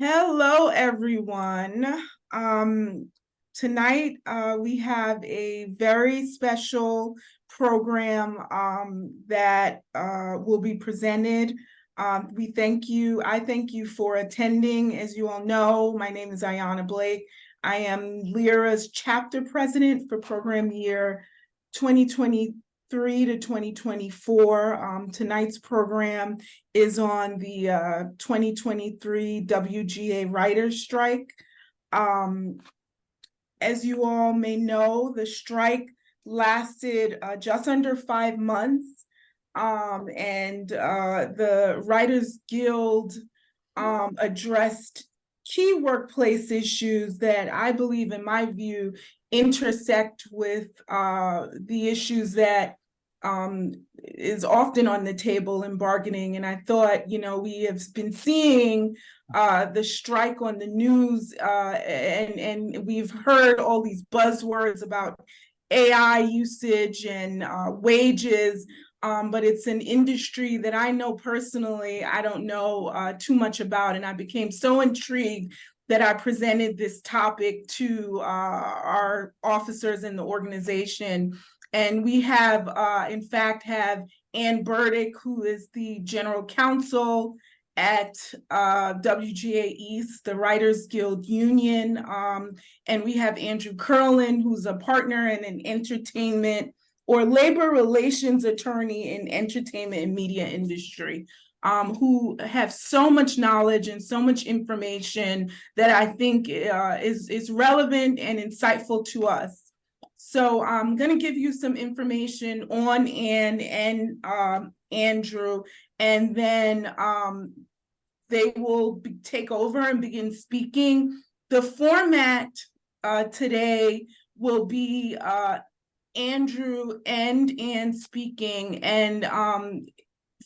Hello, everyone. Tonight, we have a very special program that will be presented. We thank you. I thank you for attending. As you all know, my name is Ayanna Blake. I am Lera's chapter president for program year 2023 to 2024. Tonight's program is on the 2023 WGA writers' strike. As you all may know, the strike lasted just under 5 months, and the Writers Guild addressed key workplace issues that I believe, in my view, intersect with the issues that is often on the table in bargaining. And I thought, we have been seeing the strike on the news, and we've heard all these buzzwords about AI usage and wages, but it's an industry that I know personally, I don't know too much about, and I became so intrigued that I presented this topic to our officers in the organization. And we have, in fact, have Ann Burdick, who is the general counsel at WGA East, the Writers Guild Union. And we have Andrew Kurland, who's a partner in an entertainment or labor relations attorney in entertainment and media industry, who have so much knowledge and so much information that I think is relevant and insightful to us. So I'm going to give you some information on Ann and Andrew, and then they will take over and begin speaking. The format today will be Andrew and Ann speaking, and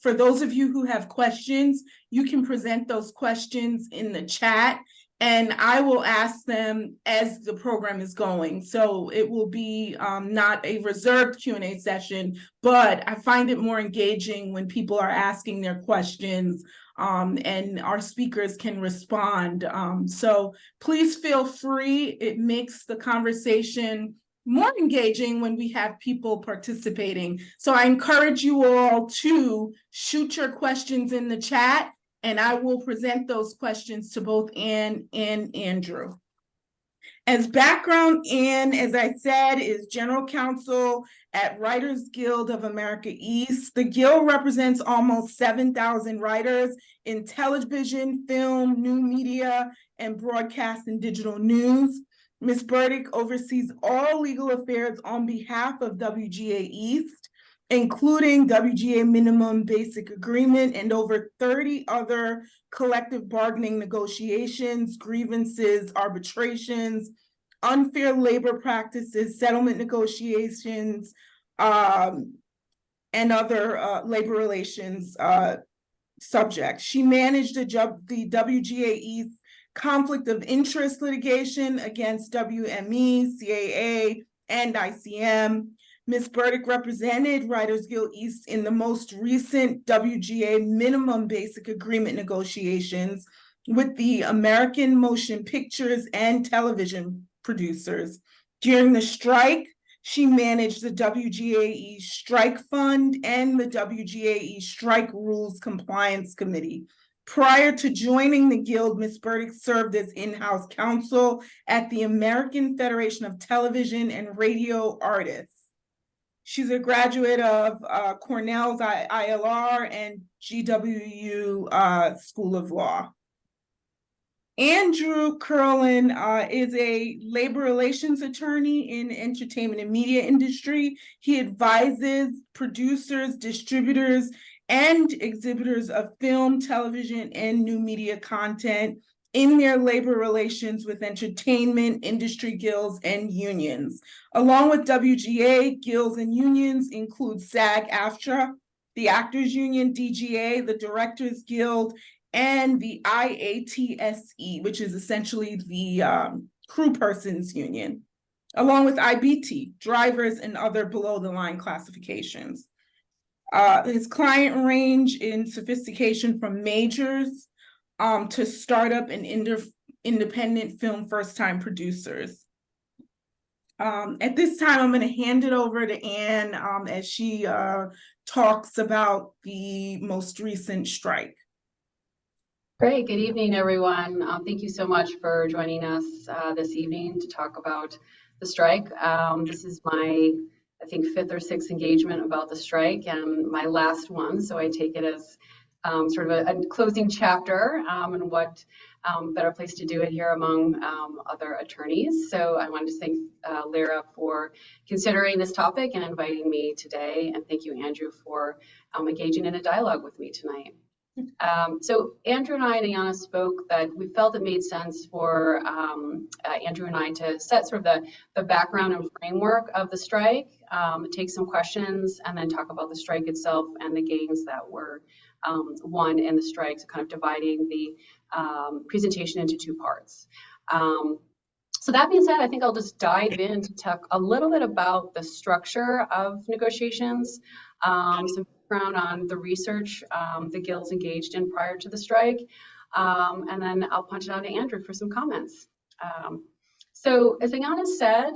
for those of you who have questions, you can present those questions in the chat, and I will ask them as the program is going. So it will be not a reserved Q&A session, but I find it more engaging when people are asking their questions, and our speakers can respond. So please feel free. It makes the conversation more engaging when we have people participating. So I encourage you all to shoot your questions in the chat, and I will present those questions to both Ann and Andrew. As background, Ann, as I said, is general counsel at Writers Guild of America East. The Guild represents almost 7,000 writers in television, film, new media, and broadcast and digital news. Ms. Burdick oversees all legal affairs on behalf of WGA East, including WGA Minimum Basic Agreement and over 30 other collective bargaining negotiations, grievances, arbitrations, unfair labor practices, settlement negotiations, and other labor relations subjects. She managed the WGA East conflict of interest litigation against WME, CAA, and ICM. Ms. Burdick represented Writers Guild East in the most recent WGA minimum basic agreement negotiations with the American Motion Pictures and Television Producers. During the strike, she managed the WGAE Strike Fund and the WGAE Strike Rules Compliance Committee. Prior to joining the Guild, Ms. Burdick served as in-house counsel at the American Federation of Television and Radio Artists. She's a graduate of Cornell's ILR and GWU School of Law. Andrew Kurland is a labor relations attorney in entertainment and media industry. He advises producers, distributors, and exhibitors of film, television, and new media content in their labor relations with entertainment, industry guilds, and unions. Along with WGA, guilds and unions include SAG-AFTRA, the Actors Union, DGA, the Directors Guild, and the IATSE, which is essentially the crew persons union, along with IBT, drivers, and other below-the-line classifications. His client range in sophistication from majors to startup and independent film first-time producers. At this time, I'm going to hand it over to Anne as she talks about the most recent strike. Great. Good evening, everyone. Thank you so much for joining us this evening to talk about the strike. This is my, I think, 5th or 6th engagement about the strike and my last one. So I take it as sort of a closing chapter, and what better place to do it here among other attorneys. So I wanted to thank Lera for considering this topic and inviting me today. And thank you, Andrew, for engaging in a dialogue with me tonight. So Andrew and I and Ayanna spoke that we felt it made sense for Andrew and I to set sort of the background and framework of the strike, take some questions, and then talk about the strike itself and the gains that were won in the strike, so kind of dividing the presentation into 2 parts. So that being said, I think I'll just dive in to talk a little bit about the structure of negotiations, some background on the research the guilds engaged in prior to the strike, and then I'll punch it on to Andrew for some comments. So as Ayanna said,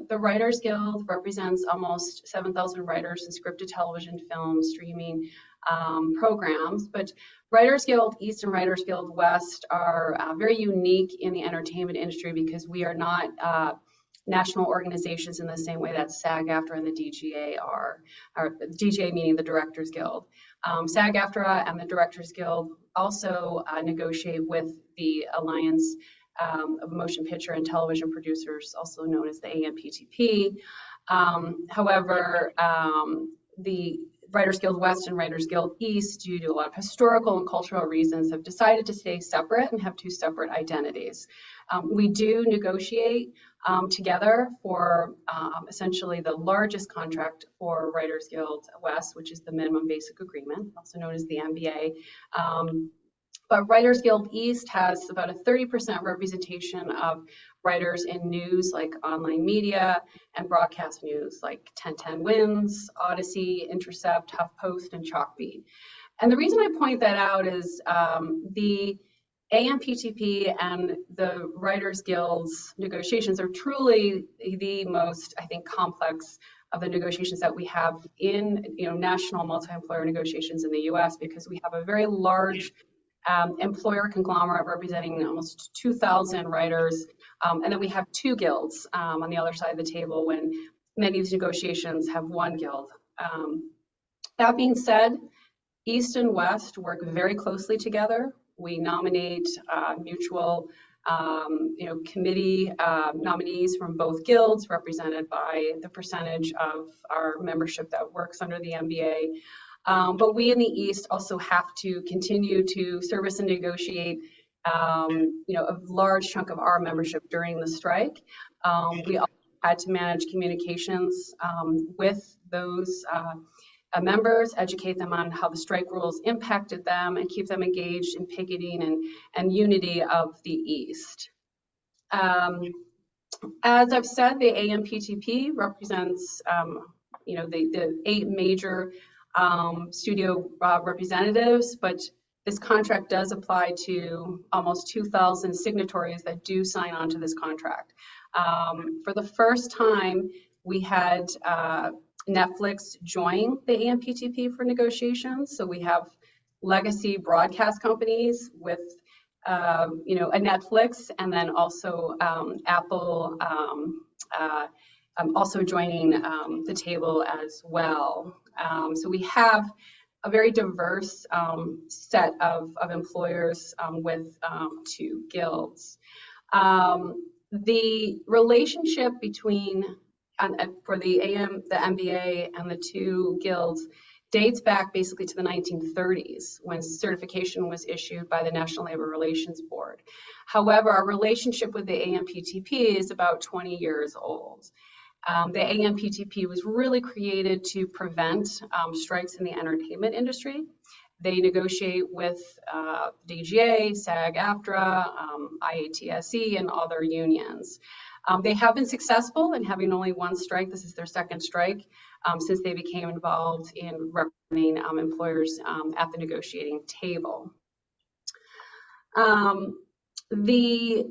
the Writers Guild represents almost 7,000 writers in scripted television, film, streaming programs, but Writers Guild East and Writers Guild West are very unique in the entertainment industry because we are not national organizations in the same way that SAG-AFTRA and the DGA are, or the DGA meaning the Directors Guild. SAG-AFTRA and the Directors Guild also negotiate with the Alliance of Motion Picture and Television Producers, also known as the AMPTP. However, the Writers Guild West and Writers Guild East, due to a lot of historical and cultural reasons, have decided to stay separate and have 2 separate identities. We do negotiate together for essentially the largest contract for Writers Guild West, which is the Minimum Basic Agreement, also known as the MBA. But Writers Guild East has about a 30% representation of writers in news like online media and broadcast news like 1010 Wins, Odyssey, Intercept, HuffPost, and Chalkbeat. And the reason I point that out is the AMPTP and the Writers Guild's negotiations are truly the most, I think, complex of the negotiations that we have in national multi-employer negotiations in the US, because we have a very large employer conglomerate representing almost 2,000 writers, and then we have 2 guilds on the other side of the table when many of these negotiations have 1 guild. That being said, East and West work very closely together. We nominate mutual committee nominees from both guilds, represented by the percentage of our membership that works under the MBA. But we in the East also have to continue to service and negotiate a large chunk of our membership during the strike. We also had to manage communications with those members, educate them on how the strike rules impacted them, and keep them engaged in picketing and unity of the East. As I've said, the AMPTP represents the 8 major studio representatives, but this contract does apply to almost 2,000 signatories that do sign on to this contract. For the first time, we had Netflix join the AMPTP for negotiations. So we have legacy broadcast companies with a Netflix, and then also Apple also joining the table as well. So we have a very diverse set of employers with 2 guilds. The relationship between for the MBA and the 2 guilds dates back basically to the 1930s, when certification was issued by the National Labor Relations Board. However, our relationship with the AMPTP is about 20 years old. The AMPTP was really created to prevent strikes in the entertainment industry. They negotiate with DGA, SAG-AFTRA, IATSE, and other unions. They have been successful in having only 1 strike. This is their 2nd strike since they became involved in representing employers at the negotiating table. The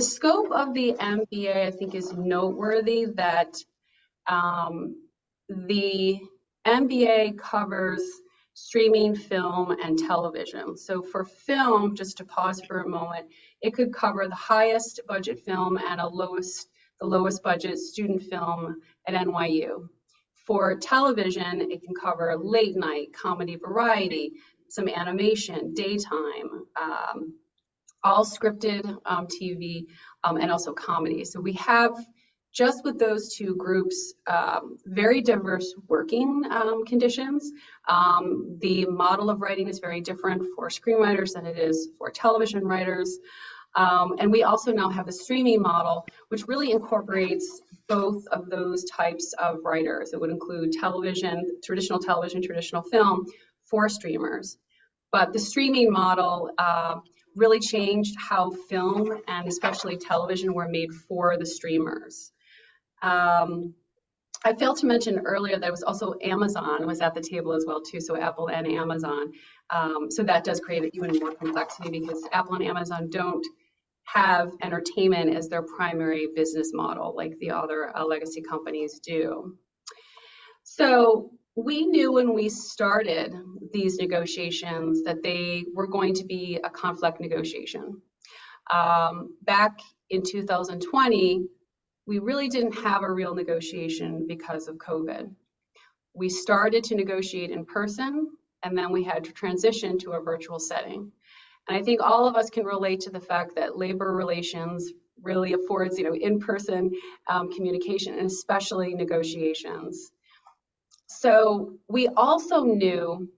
scope of the MBA, I think, is noteworthy that the MBA covers streaming, film, and television. So for film, just to pause for a moment, it could cover the highest budget film and the lowest budget student film at NYU. For television, it can cover late night, comedy, variety, some animation, daytime, all scripted TV, and also comedy. So we have, just with those two groups, very diverse working conditions. The model of writing is very different for screenwriters than it is for television writers. And we also now have a streaming model, which really incorporates both of those types of writers. It would include television, traditional film for streamers. But the streaming model really changed how film and especially television were made for the streamers. I failed to mention earlier that was also Amazon was at the table as well too, so Apple and Amazon. So that does create even more complexity because Apple and Amazon don't have entertainment as their primary business model like the other legacy companies do. So we knew when we started these negotiations that they were going to be a conflict negotiation. Back in 2020, we really didn't have a real negotiation because of COVID. We started to negotiate in person, and then we had to transition to a virtual setting. And I think all of us can relate to the fact that labor relations really affords, in-person communication, and especially negotiations. So we also knew,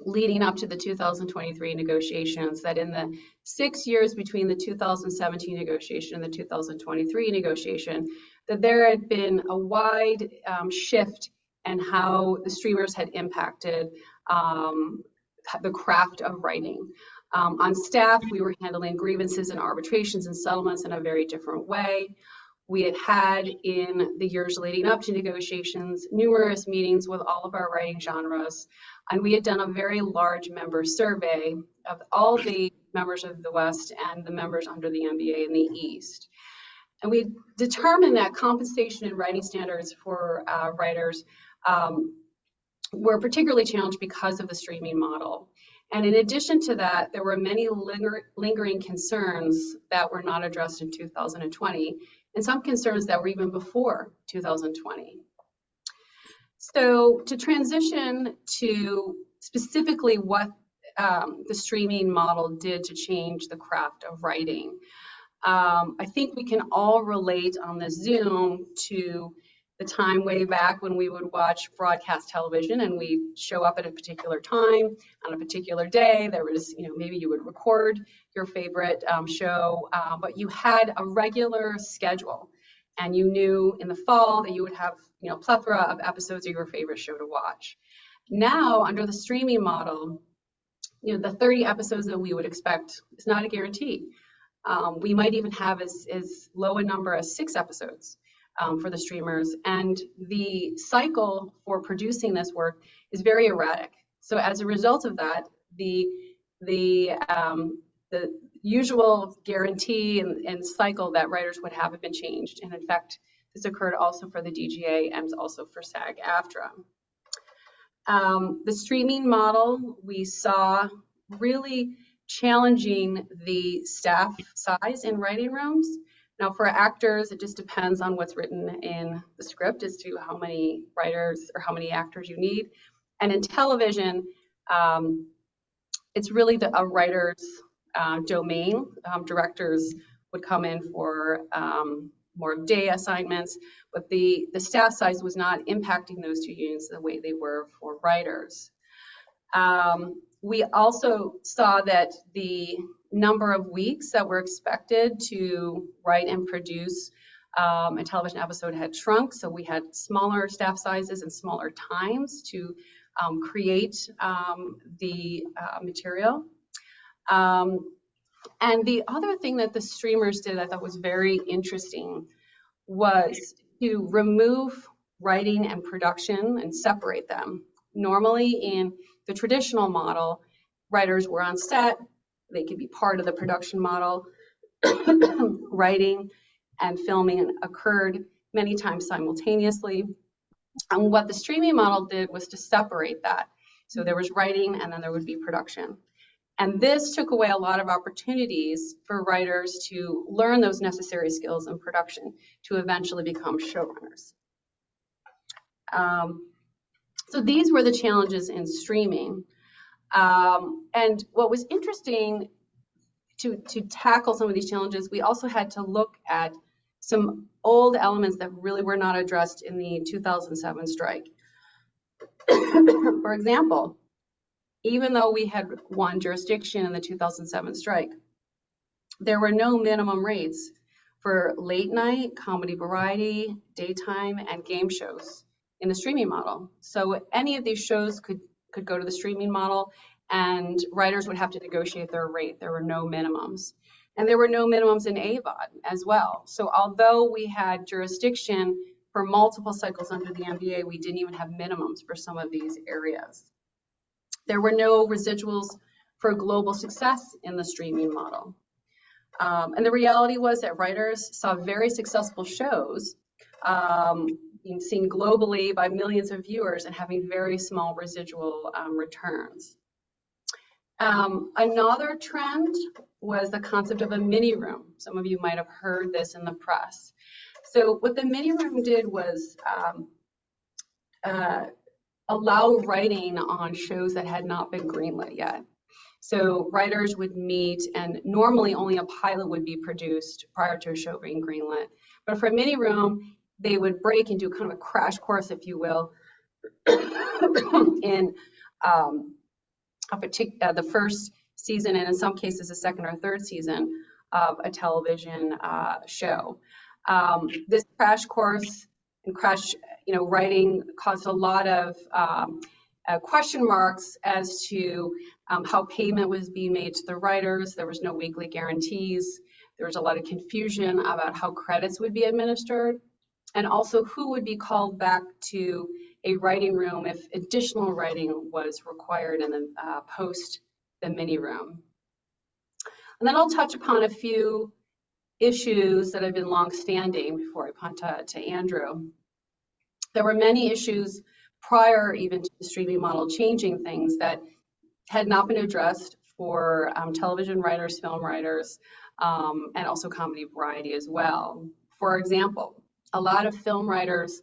leading up to the 2023 negotiations, that in the 6 years between the 2017 negotiation and the 2023 negotiation, that there had been a wide shift in how the streamers had impacted the craft of writing. On staff, we were handling grievances and arbitrations and settlements in a very different way. We had in the years leading up to negotiations, numerous meetings with all of our writing genres, and we had done a very large member survey of all the members of the West and the members under the MBA in the East. And we determined that compensation and writing standards for writers were particularly challenged because of the streaming model. And in addition to that, there were many lingering concerns that were not addressed in 2020, and some concerns that were even before 2020. So to transition to specifically what the streaming model did to change the craft of writing, I think we can all relate on this Zoom to the time way back when we would watch broadcast television and we show up at a particular time on a particular day. There was, maybe you would record your favorite show, but you had a regular schedule, and you knew in the fall that you would have, plethora of episodes of your favorite show to watch. Now, under the streaming model, the 30 episodes that we would expect is not a guarantee. We might even have as low a number as 6 episodes. For the streamers, and the cycle for producing this work is very erratic. So as a result of that, the usual guarantee and cycle that writers would have been changed. And in fact, this occurred also for the DGA and also for SAG-AFTRA. The streaming model we saw really challenging the staff size in writing rooms. Now, for actors, it just depends on what's written in the script as to how many writers or how many actors you need. And in television, it's really a writer's domain. Directors would come in for more day assignments, but the staff size was not impacting those two units the way they were for writers. We also saw that the number of weeks that were expected to write and produce a television episode had shrunk, so we had smaller staff sizes and smaller times to create the material. And the other thing that the streamers did I thought was very interesting was to remove writing and production and separate them. Normally in the traditional model, writers were on set, they could be part of the production model. Writing and filming occurred many times simultaneously. And what the streaming model did was to separate that. So there was writing and then there would be production. And this took away a lot of opportunities for writers to learn those necessary skills in production to eventually become showrunners. So these were the challenges in streaming. And what was interesting to tackle some of these challenges, we also had to look at some old elements that really were not addressed in the 2007 strike. For example, even though we had won jurisdiction in the 2007 strike, there were no minimum rates for late night, comedy variety, daytime, and game shows in the streaming model. So any of these shows could go to the streaming model, and writers would have to negotiate their rate. There were no minimums. And there were no minimums in AVOD as well. So although we had jurisdiction for multiple cycles under the NBA, we didn't even have minimums for some of these areas. There were no residuals for global success in the streaming model. And the reality was that writers saw very successful shows being seen globally by millions of viewers and having very small residual returns. Another trend was the concept of a mini room. Some of you might have heard this in the press. So what the mini room did was allow writing on shows that had not been greenlit yet. So writers would meet, and normally only a pilot would be produced prior to a show being greenlit. But for a mini room, they would break and do kind of a crash course, if you will, in the first season, and in some cases the second or third season of a television show. This crash course and writing caused a lot of question marks as to how payment was being made to the writers. There was no weekly guarantees. There was a lot of confusion about how credits would be administered, and also who would be called back to a writing room if additional writing was required in the post the mini room. And then I'll touch upon a few issues that have been long-standing before I punt to Andrew. There were many issues prior even to the streaming model changing things that had not been addressed for television writers, film writers, and also comedy variety as well. For example, a lot of film writers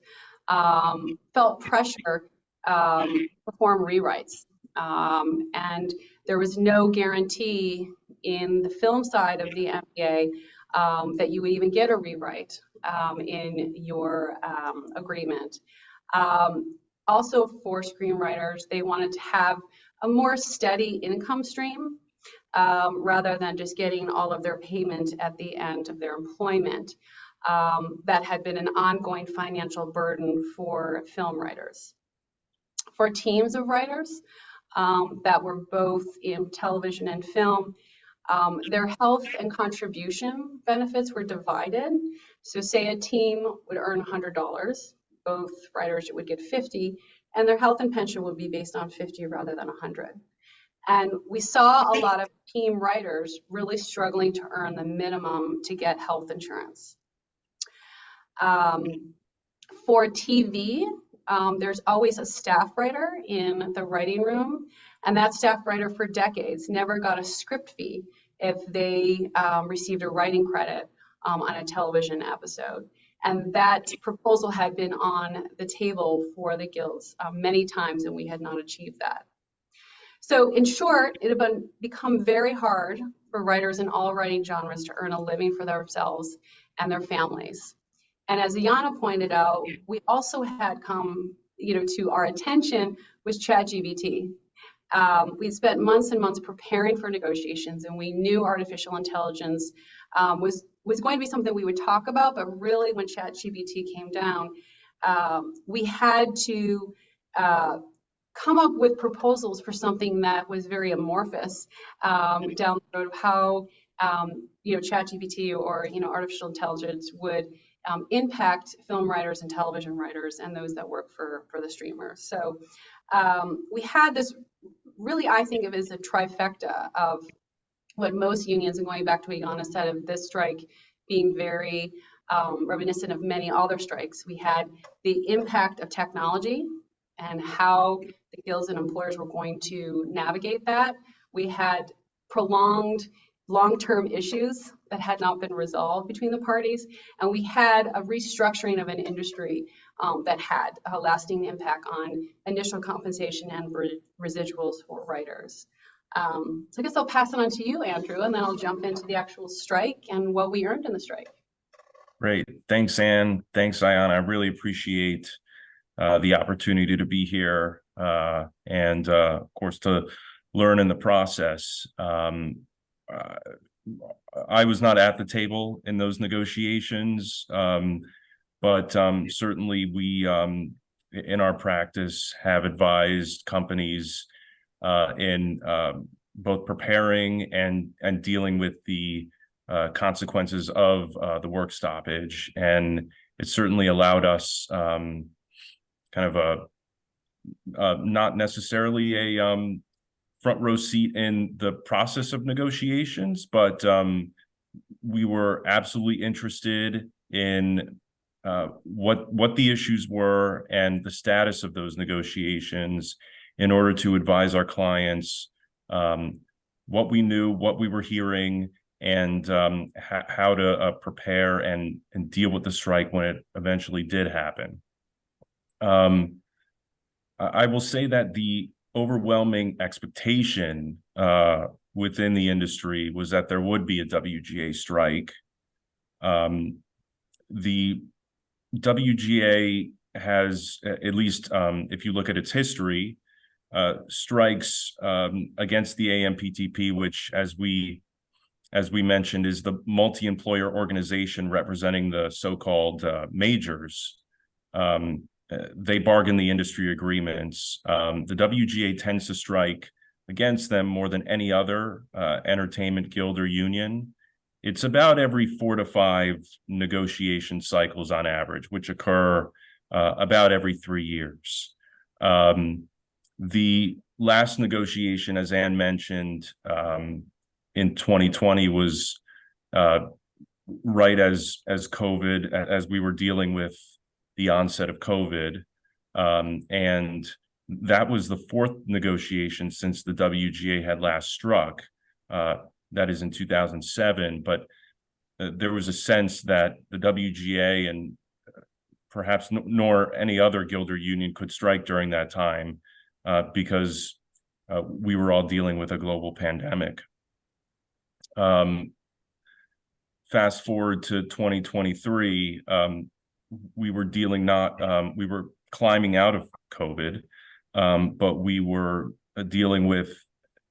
felt pressure to perform rewrites. And there was no guarantee in the film side of the MBA that you would even get a rewrite in your agreement. Also for screenwriters, they wanted to have a more steady income stream rather than just getting all of their payment at the end of their employment. That had been an ongoing financial burden for film writers. For teams of writers that were both in television and film, their health and contribution benefits were divided. So say a team would earn $100, both writers would get 50, and their health and pension would be based on 50 rather than 100. And we saw a lot of team writers really struggling to earn the minimum to get health insurance. For TV, there's always a staff writer in the writing room, and that staff writer for decades never got a script fee if they received a writing credit on a television episode. And that proposal had been on the table for the guilds many times, and we had not achieved that. So in short, it had become very hard for writers in all writing genres to earn a living for themselves and their families. And as Ayanna pointed out, we also had come, to our attention was ChatGPT. We spent months and months preparing for negotiations, and we knew artificial intelligence was going to be something we would talk about, but really when ChatGPT came down, we had to come up with proposals for something that was very amorphous down the road of how ChatGPT or artificial intelligence would impact film writers and television writers and those that work for the streamers. So We had this really, I think of it as a trifecta of what most unions, and going back to what Ayanna said, of this strike being very reminiscent of many other strikes. We had the impact of technology and how the guilds and employers were going to navigate that. We had prolonged long-term issues that had not been resolved between the parties, and we had a restructuring of an industry that had a lasting impact on initial compensation and residuals for writers. So I guess I'll pass it on to you, Andrew, and then I'll jump into the actual strike and what we earned in the strike. Great. Thanks, Anne. Thanks, Ayanna. I really appreciate the opportunity to be here and, of course, to learn in the process. I was not at the table in those negotiations, but certainly we, in our practice, have advised companies in both preparing and dealing with the consequences of the work stoppage. And it certainly allowed us kind of not necessarily a front row seat in the process of negotiations, but we were absolutely interested in what the issues were and the status of those negotiations in order to advise our clients what we knew, what we were hearing, and how to prepare and deal with the strike when it eventually did happen. I will say that the overwhelming expectation within the industry was that there would be a WGA strike. The WGA has, at least if you look at its history, strikes against the AMPTP, which, as we mentioned, is the multi-employer organization representing the so-called majors. They bargain the industry agreements. The WGA tends to strike against them more than any other entertainment guild or union. It's about every 4 to 5 negotiation cycles on average, which occur about every 3 years. The last negotiation, as Anne mentioned, in 2020 was right as COVID, as we were dealing with the onset of COVID. And that was the 4th negotiation since the WGA had last struck. That is in 2007. But there was a sense that the WGA and perhaps nor any other guild or union could strike during that time because we were all dealing with a global pandemic. Fast forward to 2023, we were dealing we were climbing out of COVID, but we were dealing with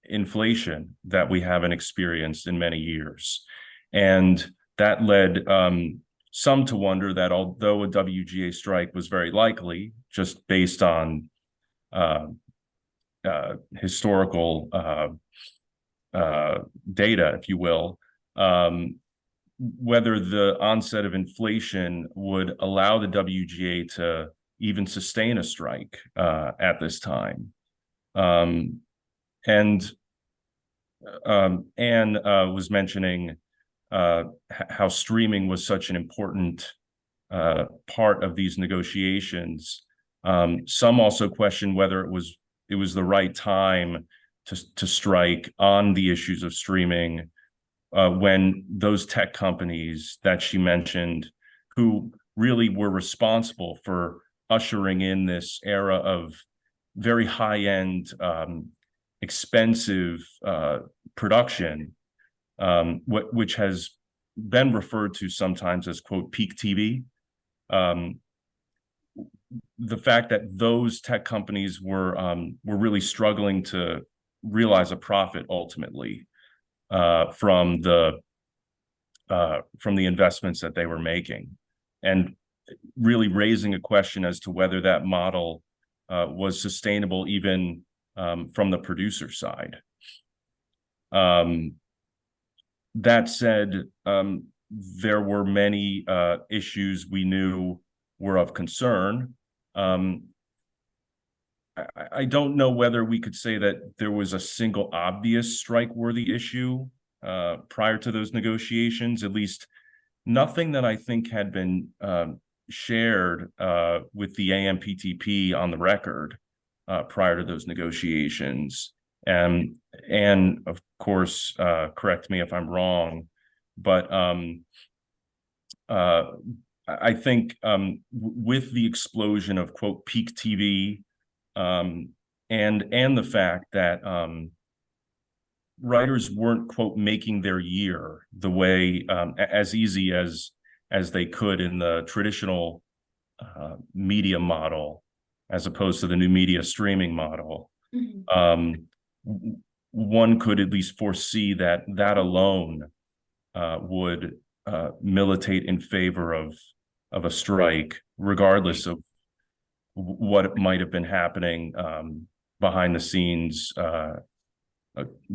inflation that we haven't experienced in many years. And that led some to wonder that although a WGA strike was very likely, just based on historical data, if you will, whether the onset of inflation would allow the WGA to even sustain a strike at this time. And Anne was mentioning how streaming was such an important part of these negotiations. Some also question whether it was the right time to strike on the issues of streaming when those tech companies that she mentioned, who really were responsible for ushering in this era of very high-end, expensive production, which has been referred to sometimes as, quote, peak TV. The fact that those tech companies were really struggling to realize a profit ultimately from the investments that they were making, and really raising a question as to whether that model was sustainable even from the producer side. That said, there were many issues we knew were of concern. I don't know whether we could say that there was a single obvious strike-worthy issue prior to those negotiations, at least nothing that I think had been shared with the AMPTP on the record prior to those negotiations. And of course, correct me if I'm wrong, but I think with the explosion of quote peak TV and the fact that writers weren't quote making their year the way as easy as they could in the traditional media model, as opposed to the new media streaming model. One could at least foresee that alone would militate in favor of a strike, regardless of what might have been happening behind the scenes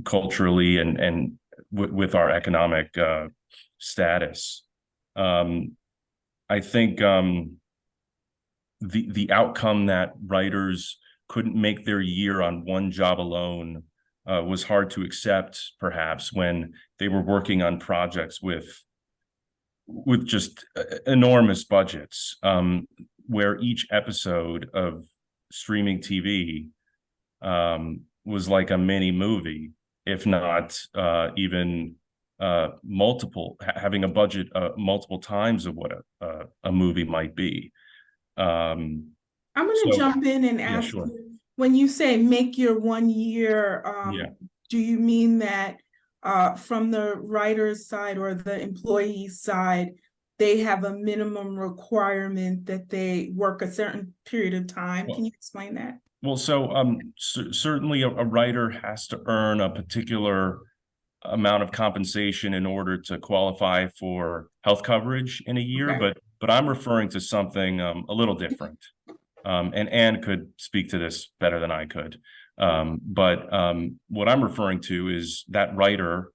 culturally and with our economic status. I think the outcome that writers couldn't make their year on one job alone was hard to accept, perhaps, when they were working on projects with just enormous budgets, where each episode of streaming TV was like a mini movie, if not even having a budget multiple times of what a movie might be. I'm going to jump in and ask sure. you, when you say make your 1 year, do you mean that from the writer's side or the employee side, they have a minimum requirement that they work a certain period of time? Can you explain that? Well, so certainly a writer has to earn a particular amount of compensation in order to qualify for health coverage in a year, Okay. but I'm referring to something a little different. And Anne could speak to this better than I could. But what I'm referring to is that writer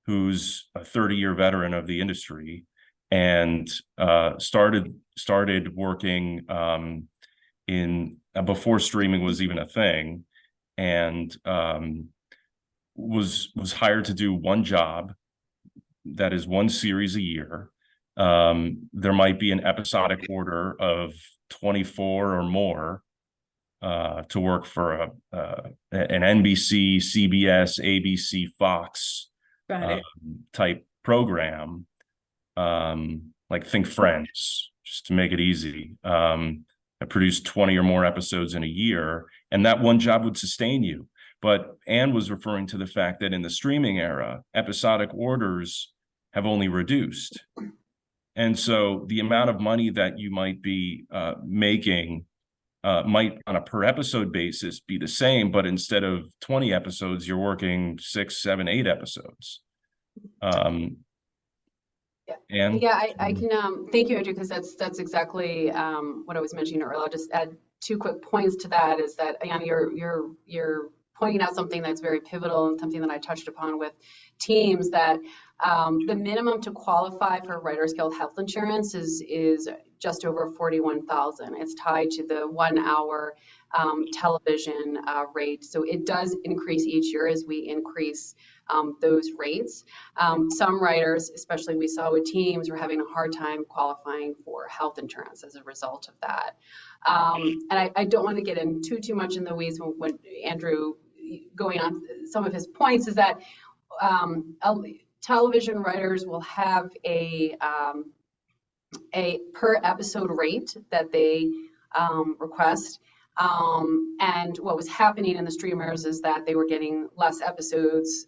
who's a 30-year veteran of the industry and started working before streaming was even a thing, and was hired to do one job, that is one series a year. There might be an episodic order of 24 or more to work for an NBC, CBS, ABC, Fox type program, like think Friends, just to make it easy. I produced 20 or more episodes in a year, and that one job would sustain you. But Anne was referring to the fact that in the streaming era, episodic orders have only reduced. And so the amount of money that you might be making might on a per episode basis be the same, but instead of 20 episodes, you're working 6, 7, 8 episodes. And I can thank you, Andrew, because that's exactly what I was mentioning earlier. I'll just add 2 quick points to that. Is that, Ayanna, you're pointing out something that's very pivotal and something that I touched upon with teams, that the minimum to qualify for Writers Guild health insurance is just over $41,000. It's tied to the 1 hour television rate. So it does increase each year as we increase those rates. Some writers, especially we saw with teams, were having a hard time qualifying for health insurance as a result of that. And I don't want to get in too much in the weeds when Andrew going on some of his points, is that television writers will have a per episode rate that they request. And what was happening in the streamers is that they were getting less episodes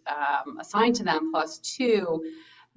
assigned to them, plus 2,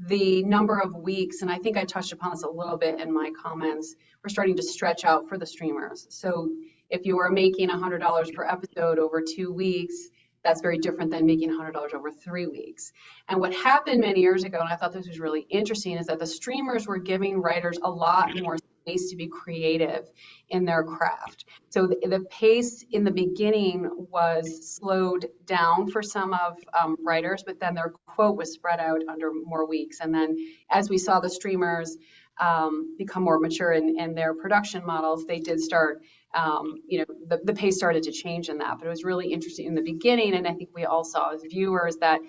the number of weeks, and I think I touched upon this a little bit in my comments, we're starting to stretch out for the streamers. So if you are making $100 per episode over 2 weeks, that's very different than making $100 over 3 weeks. And what happened many years ago, and I thought this was really interesting, is that the streamers were giving writers a lot more space to be creative in their craft. So the pace in the beginning was slowed down for some of writers, but then their quote was spread out under more weeks. And then as we saw the streamers become more mature in their production models, they did start the pace started to change in that. But it was really interesting in the beginning, and I think we all saw as viewers that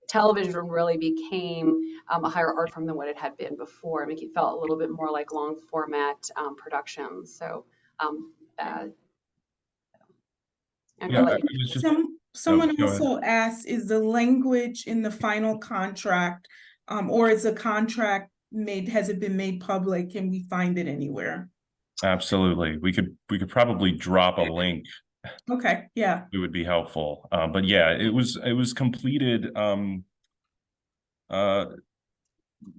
television really became a higher art form than what it had been before. I mean, it felt a little bit more like long format productions. So, Someone go ahead. also asked, is the language in the final contract, or is the contract has it been made public? Can we find it anywhere? Absolutely. We could probably drop a link. Okay, yeah. It would be helpful. But yeah, it was completed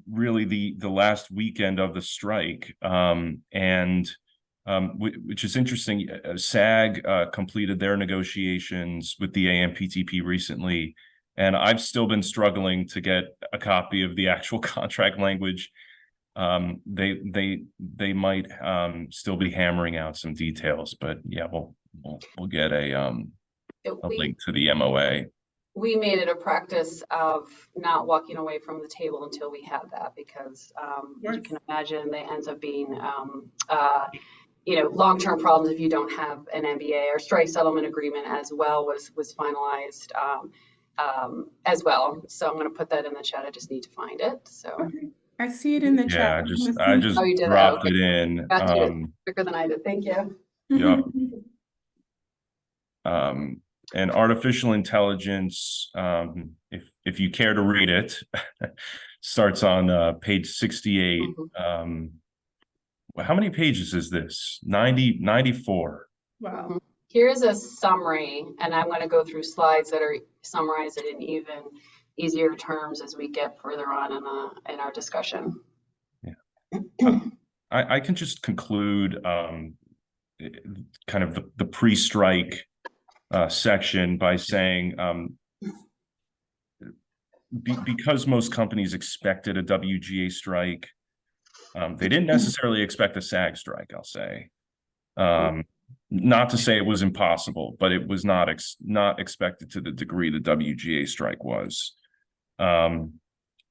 really the last weekend of the strike. Which is interesting. SAG completed their negotiations with the AMPTP recently, and I've still been struggling to get a copy of the actual contract language. They might still be hammering out some details, but yeah, we'll get a link to the MOA. We made it a practice of not walking away from the table until we had that, because as you can imagine, they ends up being long-term problems if you don't have an NBA. Or strike settlement agreement as well was finalized as well. So I'm going to put that in the chat. I just need to find it. So okay. I see it in the chat. I just dropped it in. Quicker than I did. Thank you. Yep. And artificial intelligence, if you care to read it, starts on page 68. How many pages is this? 94. Wow. Here's a summary, and I'm going to go through slides that are summarized in even easier terms as we get further on in our discussion. Yeah. I can just conclude kind of the pre-strike section by saying because most companies expected a WGA strike, they didn't necessarily expect a SAG strike, I'll say. Not to say it was impossible, but it was not expected to the degree the WGA strike was.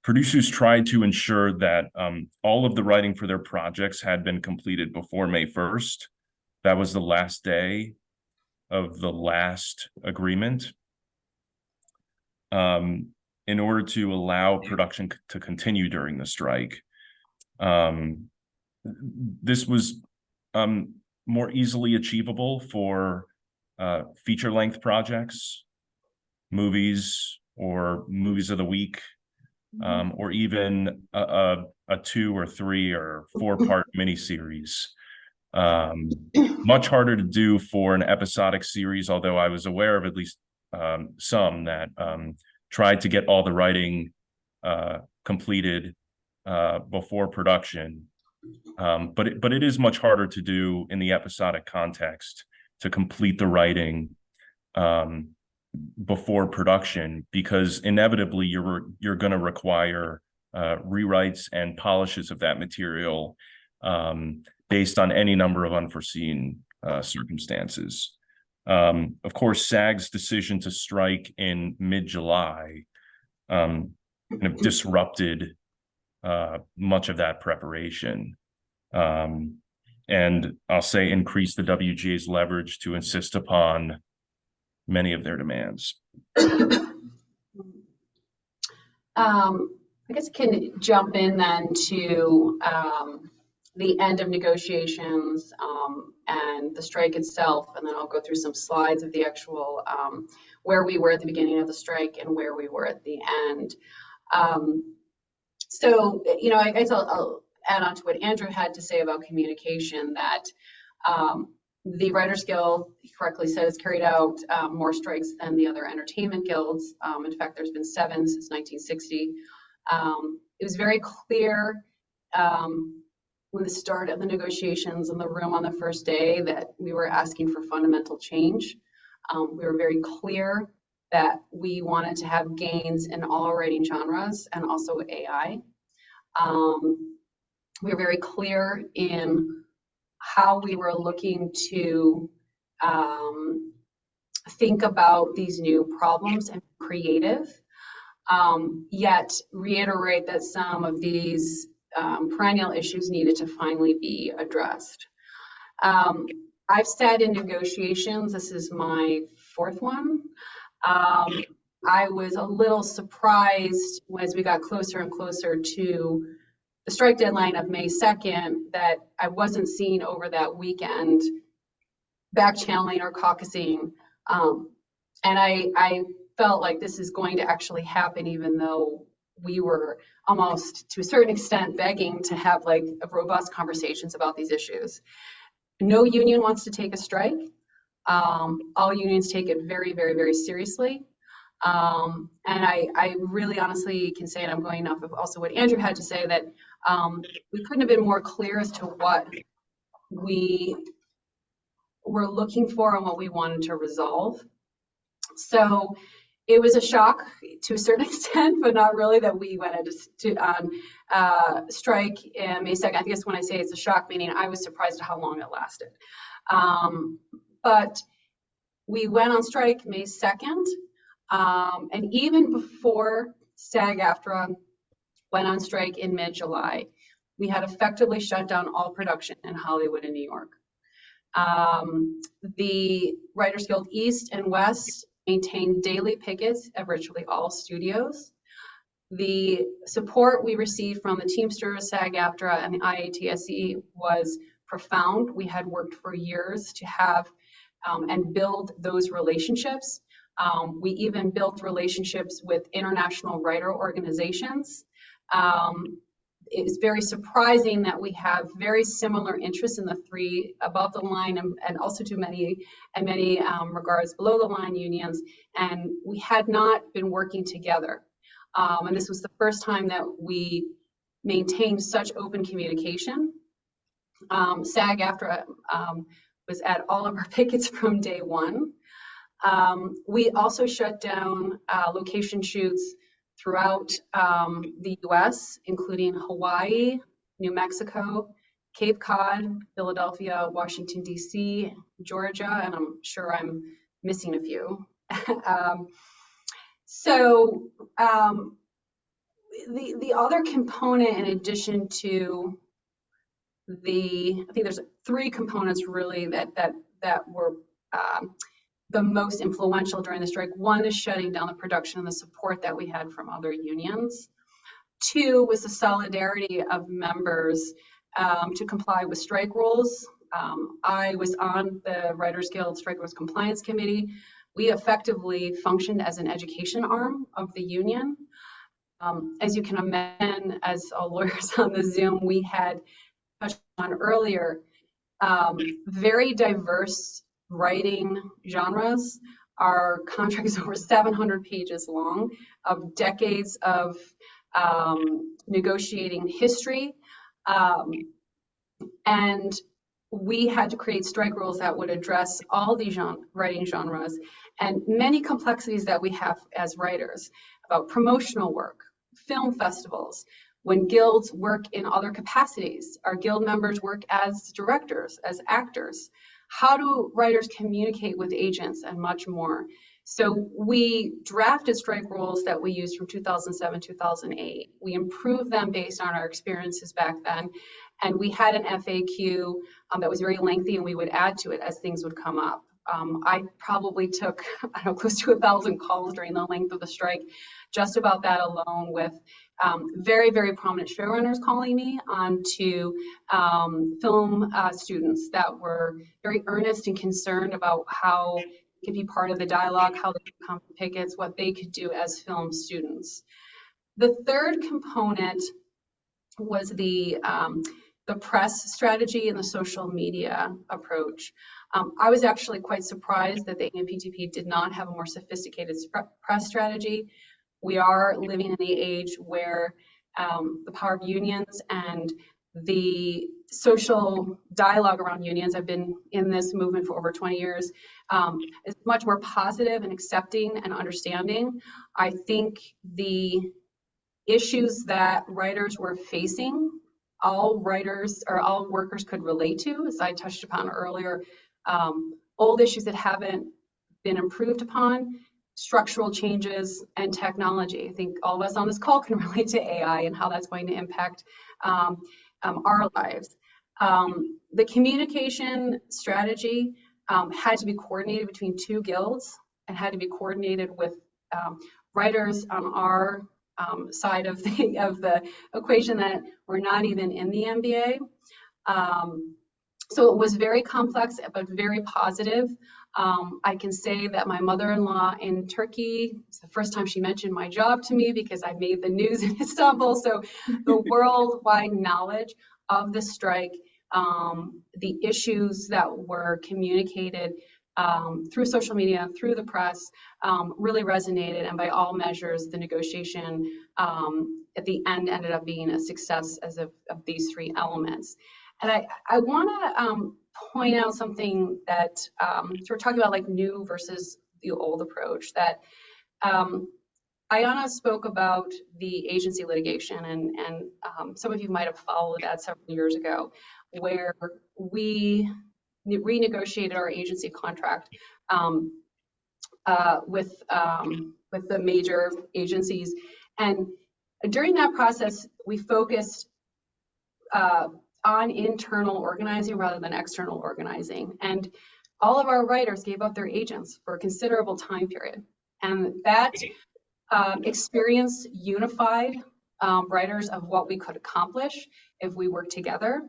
Producers tried to ensure that all of the writing for their projects had been completed before May 1st. That was the last day of the last agreement, in order to allow production to continue during the strike. This was more easily achievable for feature-length projects, movies or movies of the week, or even a 2 or 3 or 4-part miniseries. Much harder to do for an episodic series, although I was aware of at least some that tried to get all the writing completed before production. But it is much harder to do in the episodic context to complete the writing before production, because inevitably you're going to require rewrites and polishes of that material based on any number of unforeseen circumstances. Of course, SAG's decision to strike in mid-July kind of disrupted much of that preparation, and I'll say increased the WGA's leverage to insist upon many of their demands. I guess I can jump in then to the end of negotiations and the strike itself, and then I'll go through some slides of the actual where we were at the beginning of the strike and where we were at the end. So, I guess I'll add on to what Andrew had to say about communication, that the Writers Guild, he correctly said, has carried out more strikes than the other entertainment guilds. In fact, there's been 7 since 1960. It was very clear when the start of the negotiations in the room on the first day that we were asking for fundamental change. We were very clear that we wanted to have gains in all writing genres and also AI. We were very clear in how we were looking to think about these new problems and creative, yet reiterate that some of these perennial issues needed to finally be addressed. I've sat in negotiations. This is my fourth one. I was a little surprised as we got closer and closer to the strike deadline of May 2nd that I wasn't seeing over that weekend back channeling or caucusing. And I felt like this is going to actually happen, even though we were almost to a certain extent begging to have like robust conversations about these issues. No union wants to take a strike. All unions take it very, very, very seriously. And I really honestly can say, and I'm going off of also what Andrew had to say, that we couldn't have been more clear as to what we were looking for and what we wanted to resolve. So it was a shock to a certain extent, but not really, that we went on strike in May 2nd. I guess when I say it's a shock, meaning I was surprised at how long it lasted. But we went on strike May 2nd. And even before SAG-AFTRA went on strike in mid-July, we had effectively shut down all production in Hollywood and New York. The Writers Guild East and West maintained daily pickets at virtually all studios. The support we received from the Teamsters, SAG-AFTRA, and the IATSE was profound. We had worked for years to have and build those relationships. We even built relationships with international writer organizations. It is very surprising that we have very similar interests in the three above the line and also to many regards below the line unions, and we had not been working together. And this was the first time that we maintained such open communication. SAG-AFTRA was at all of our pickets from day one. We also shut down location shoots throughout the US, including Hawaii, New Mexico, Cape Cod, Philadelphia, Washington, DC, Georgia, and I'm sure I'm missing a few. The other component, in addition to I think there's three components really that were the most influential during the strike. One is shutting down the production and the support that we had from other unions. Two was the solidarity of members to comply with strike rules. I was on the Writers Guild Strike Rules Compliance Committee. We effectively functioned as an education arm of the union. As you can imagine, as all lawyers on the Zoom, we had touched on earlier, very diverse writing genres. Our contract is over 700 pages long, of decades of negotiating history. And we had to create strike rules that would address all these writing genres and many complexities that we have as writers about promotional work, film festivals, when guilds work in other capacities. Our guild members work as directors, as actors. How do writers communicate with agents, and much more? So we drafted strike rules that we used from 2007, 2008. We improved them based on our experiences back then. And we had an FAQ that was very lengthy, and we would add to it as things would come up. I probably took, I don't know, close to 1,000 calls during the length of the strike, just about that alone, with very, very prominent showrunners calling me on to film students that were very earnest and concerned about how they could be part of the dialogue, how they could come to pickets, what they could do as film students. The third component was the press strategy and the social media approach. I was actually quite surprised that the AMPTP did not have a more sophisticated press strategy. We are living in the age where the power of unions and the social dialogue around unions, I've been in this movement for over 20 years, is much more positive and accepting and understanding. I think the issues that writers were facing, all writers or all workers could relate to, as I touched upon earlier, old issues that haven't been improved upon, structural changes, and technology. I think all of us on this call can relate to AI and how that's going to impact our lives. The communication strategy had to be coordinated between two guilds and had to be coordinated with writers on our side of the equation that were not even in the MBA. So it was very complex, but very positive. I can say that my mother-in-law in Turkey, it's the first time she mentioned my job to me because I made the news in Istanbul. So the worldwide knowledge of the strike, the issues that were communicated through social media, through the press, really resonated. And by all measures, the negotiation at the end ended up being a success as of these three elements. And I want to point out something that, so we're talking about like new versus the old approach, that Ayanna spoke about the agency litigation, and some of you might have followed that several years ago, where we renegotiated our agency contract with the major agencies. And during that process, we focused on internal organizing rather than external organizing. And all of our writers gave up their agents for a considerable time period. And that experience unified writers of what we could accomplish if we worked together.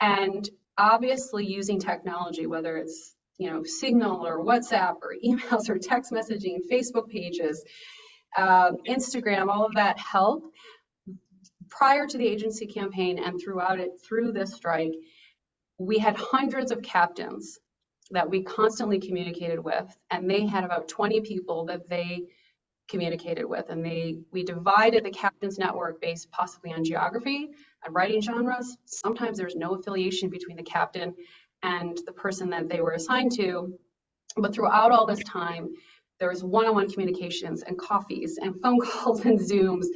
And obviously using technology, whether it's Signal or WhatsApp or emails or text messaging, Facebook pages, Instagram, all of that help. Prior to the agency campaign and throughout it, through this strike, we had hundreds of captains that we constantly communicated with, and they had about 20 people that they communicated with, and we divided the captain's network based possibly on geography and writing genres. Sometimes there's no affiliation between the captain and the person that they were assigned to, but throughout all this time, there was one-on-one communications and coffees and phone calls and Zooms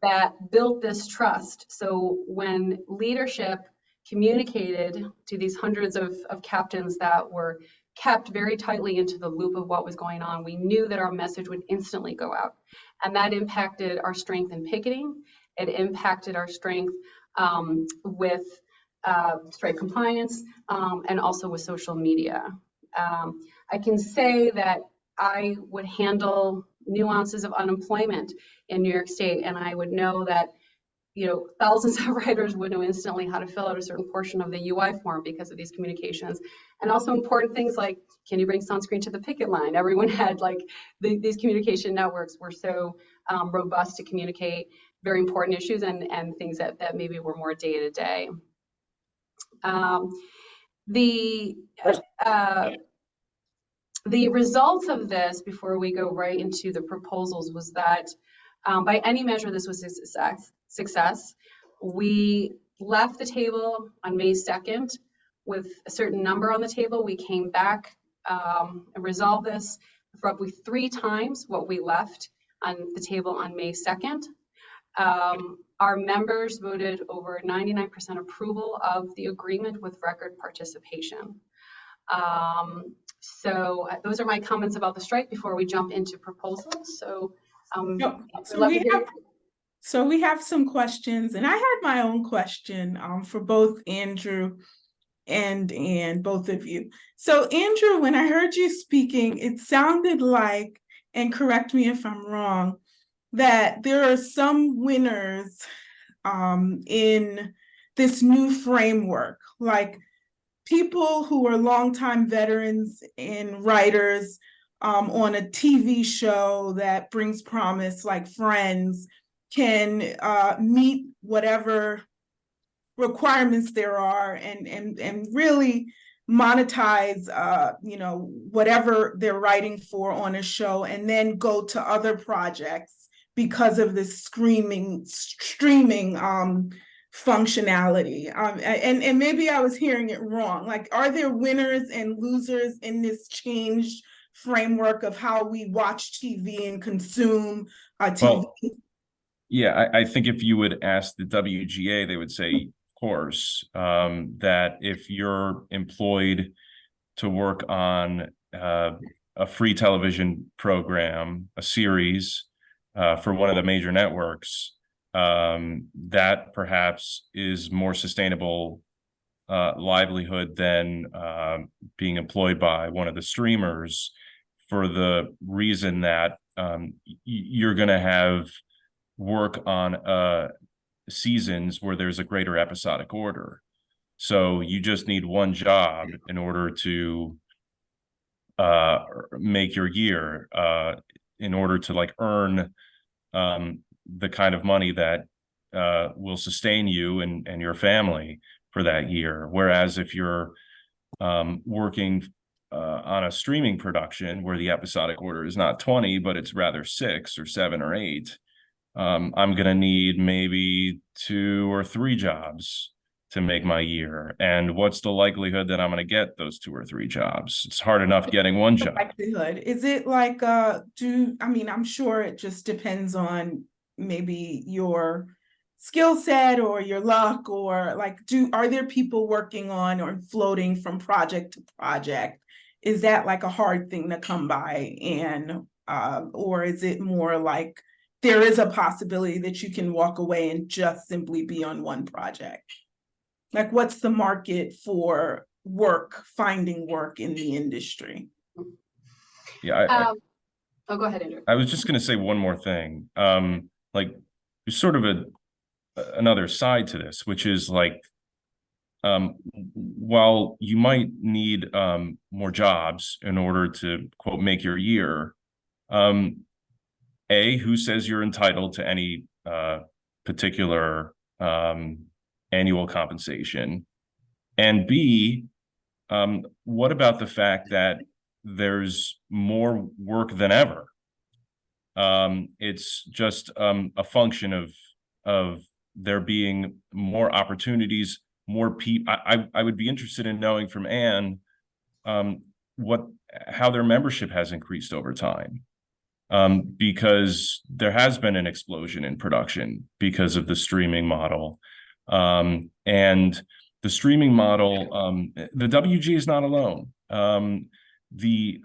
that built this trust. So when leadership communicated to these hundreds of captains that were kept very tightly into the loop of what was going on, we knew that our message would instantly go out. And that impacted our strength in picketing. It impacted our strength with strike compliance and also with social media. I can say that I would handle nuances of unemployment in New York State, and I would know that thousands of writers would know instantly how to fill out a certain portion of the UI form because of these communications. And also important things like, can you bring sunscreen to the picket line? Everyone had these communication networks were so robust to communicate very important issues and things that maybe were more day to day. The results of this, before we go right into the proposals, was that by any measure, this was a success. We left the table on May 2nd with a certain number on the table. We came back and resolved this for roughly 3 times what we left on the table on May 2nd. Our members voted over 99% approval of the agreement with record participation. So those are my comments about the strike before we jump into proposals. So we have some questions, and I had my own question for both Andrew and both of you. So Andrew, when I heard you speaking, it sounded like, and correct me if I'm wrong, that there are some winners in this new framework, like people who are longtime veterans and writers on a TV show that brings promise, like Friends, can meet whatever requirements there are and really monetize whatever they're writing for on a show, and then go to other projects because of this streaming functionality. And maybe I was hearing it wrong. Like, are there winners and losers in this changed framework of how we watch TV and consume TV? Well, yeah, I think if you would ask the WGA, they would say, of course, that if you're employed to work on a free television program, a series for one of the major networks, that perhaps is more sustainable livelihood than being employed by one of the streamers, for the reason that you're going to have work on seasons where there's a greater episodic order. So you just need one job in order to make your year, in order to like earn the kind of money that will sustain you and your family for that year. Whereas if you're working on a streaming production where the episodic order is not 20, but it's rather 6 or 7 or 8, I'm going to need maybe 2 or 3 jobs to make my year. And what's the likelihood that I'm going to get those 2 or 3 jobs? It's hard enough getting one job. Likelihood. Is it like, I'm sure it just depends on maybe your skill set or your luck, or like, are there people working on or floating from project to project? Is that like a hard thing to come by? And, or is it more like there is a possibility that you can walk away and just simply be on one project? Like, what's the market for work, finding work in the industry? Yeah. Go ahead, Andrew. I was just going to say one more thing. Like, there's sort of another side to this, which is like, while you might need more jobs in order to, quote, make your year, who says you're entitled to any particular annual compensation? And B, what about the fact that there's more work than ever? It's just a function of there being more opportunities, more people. I would be interested in knowing from Anne how their membership has increased over time, because there has been an explosion in production because of the streaming model, and the streaming model. The WG is not alone. The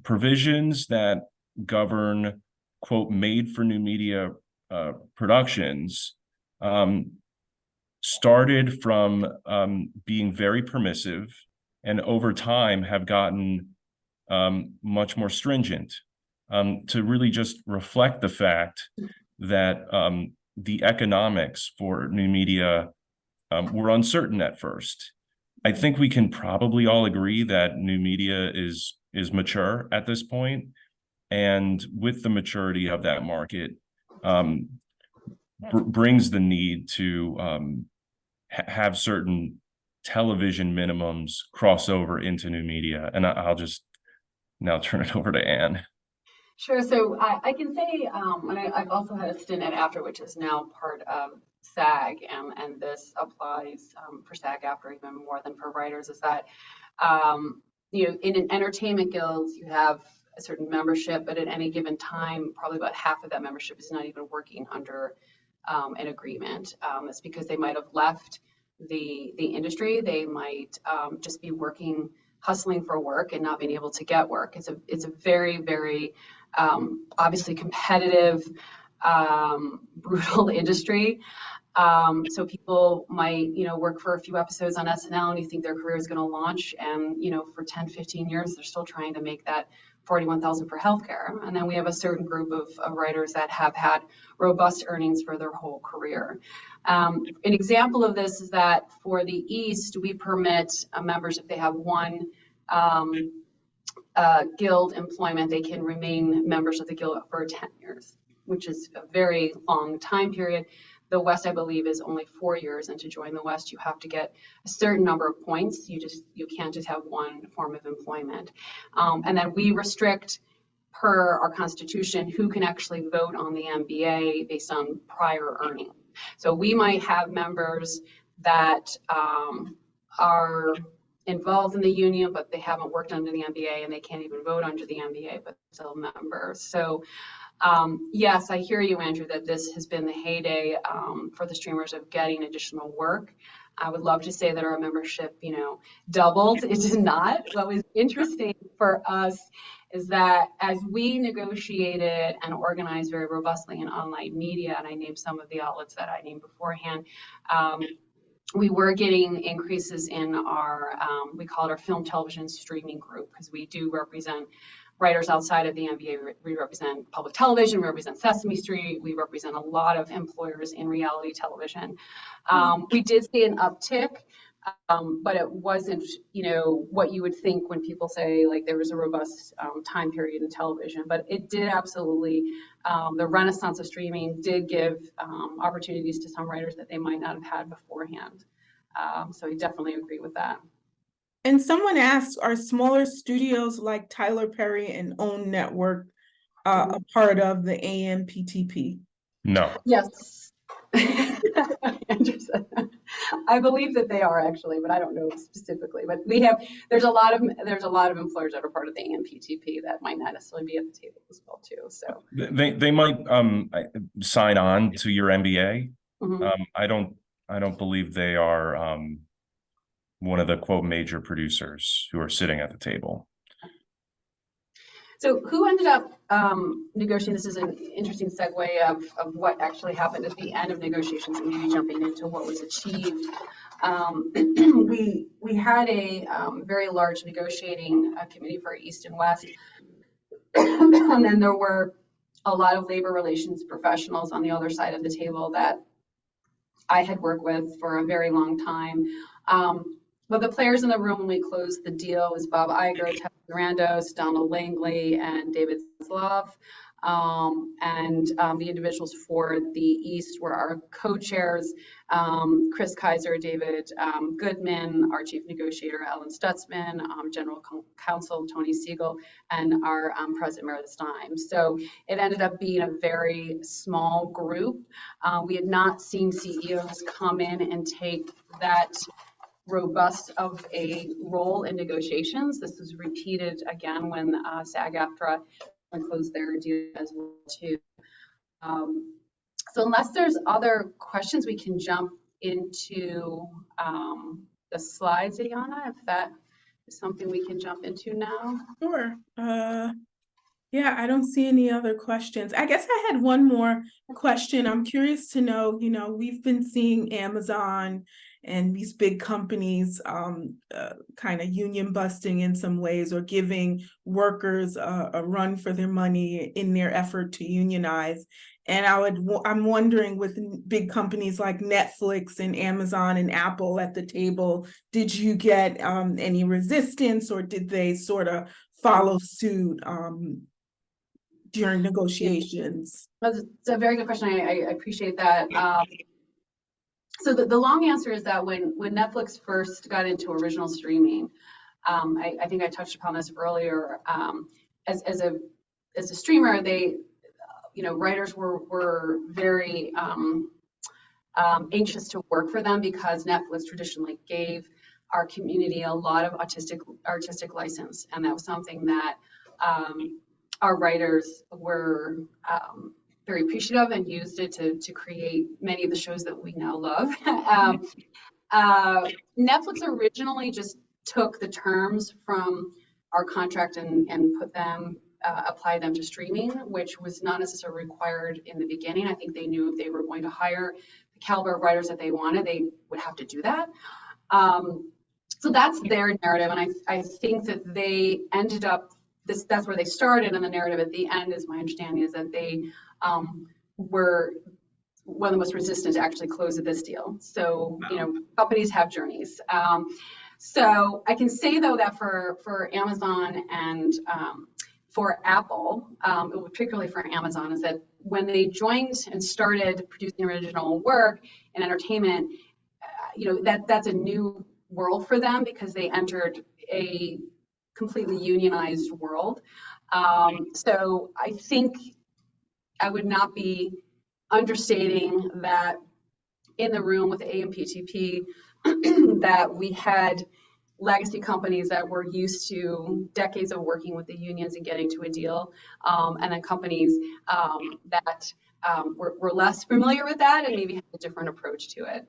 provisions that govern, quote, made for new media productions started from being very permissive, and over time have gotten much more stringent, to really just reflect the fact that the economics for new media were uncertain at first. I think we can probably all agree that new media is mature at this point, and with the maturity of that market brings the need to have certain television minimums cross over into new media. And I'll just now turn it over to Anne. Sure. So I can say, and I've also had a stint at After, which is now part of SAG, and this applies for SAG after even more than for writers, is that, in an entertainment guild, you have a certain membership, but at any given time, probably about half of that membership is not even working under an agreement. It's because they might have left the industry. They might just be hustling for work and not being able to get work. It's a very, very obviously competitive, brutal industry. So people might, work for a few episodes on SNL and you think their career is going to launch, and, for 10, 15 years, they're still trying to make that $41,000 for healthcare. And then we have a certain group of writers that have had robust earnings for their whole career. An example of this is that for the East, we permit members, if they have one guild employment, they can remain members of the guild for 10 years, which is a very long time period. The West, I believe, is only 4 years, and to join the West, you have to get a certain number of points. You can't just have one form of employment. And then we restrict, per our Constitution, who can actually vote on the MBA based on prior earning. So we might have members that are involved in the union, but they haven't worked under the MBA, and they can't even vote under the MBA, but still members. So yes, I hear you, Andrew, that this has been the heyday for the streamers of getting additional work. I would love to say that our membership, doubled. It did not. What was interesting for us is that as we negotiated and organized very robustly in online media, and I named some of the outlets that I named beforehand, we were getting increases in our, we call it our film television streaming group, because we do represent writers outside of the NBA. We represent public television, we represent Sesame Street, we represent a lot of employers in reality television. We did see an uptick, but it wasn't, what you would think when people say like there was a robust time period in television. But it did absolutely, the renaissance of streaming did give opportunities to some writers that they might not have had beforehand. So I definitely agree with that. And someone asked, are smaller studios like Tyler Perry and OWN Network a part of the AMPTP? No. Yes. I believe that they are actually, but I don't know specifically. But there's a lot of employers that are part of the AMPTP that might not necessarily be at the table as well too. So they might sign on to your MBA. Mm-hmm. I don't believe they are one of the quote major producers who are sitting at the table. So who ended up negotiating? This is an interesting segue of what actually happened at the end of negotiations, and maybe jumping into what was achieved. We had a very large negotiating committee for East and West, and then there were a lot of labor relations professionals on the other side of the table that I had worked with for a very long time. But the players in the room when we closed the deal was Bob Iger, Ted Randos, Donald Langley, and David Slav. The individuals for the East were our co-chairs, Chris Kaiser, David Goodman, our chief negotiator, Ellen Stutzman, general counsel, Tony Siegel, and our president, Meredith Stein. So it ended up being a very small group. We had not seen CEOs come in and take that robust of a role in negotiations. This was repeated again when SAG-AFTRA closed their deal as well too. So unless there's other questions, we can jump into the slides, Ayanna, if that is something we can jump into now. Sure. Yeah, I don't see any other questions. I guess I had one more question. I'm curious to know, we've been seeing Amazon and these big companies kind of union busting in some ways, or giving workers a run for their money in their effort to unionize. And I'm wondering, with big companies like Netflix and Amazon and Apple at the table, did you get any resistance, or did they sort of follow suit during negotiations? That's a very good question. I appreciate that. So the long answer is that when Netflix first got into original streaming, I think I touched upon this earlier. As a streamer, they, writers were very anxious to work for them, because Netflix traditionally gave our community a lot of artistic license, and that was something that our writers were very appreciative and used it to create many of the shows that we now love. Netflix originally just took the terms from our contract and put them, apply them to streaming, which was not necessarily required in the beginning. I think they knew if they were going to hire the caliber of writers that they wanted, they would have to do that. So that's their narrative, and I think that they ended up, that's where they started, and the narrative at the end, is my understanding, is that they were one of the most resistant to actually close this deal. So, companies have journeys. So I can say, though, that for Amazon and for Apple, particularly for Amazon, is that when they joined and started producing original work in entertainment, that's a new world for them, because they entered a completely unionized world. So I think I would not be understating that in the room with AMPTP, that we had legacy companies that were used to decades of working with the unions and getting to a deal, and then companies that were less familiar with that and maybe had a different approach to it.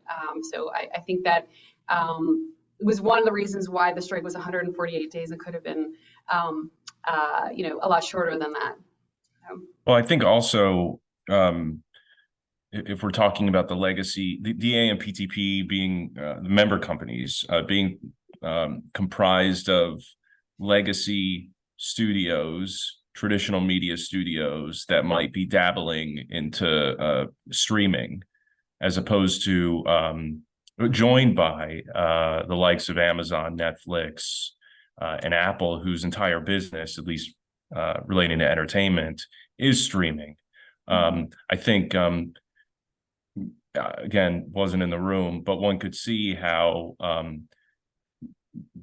So I think that it was one of the reasons why the strike was 148 days. It could have been a lot shorter than that. Well, I think also, if we're talking about the legacy, the AMPTP being the member companies, being comprised of legacy studios, traditional media studios that might be dabbling into streaming, as opposed to joined by the likes of Amazon, Netflix, and Apple, whose entire business, at least relating to entertainment, is streaming. I think, again, wasn't in the room, but one could see how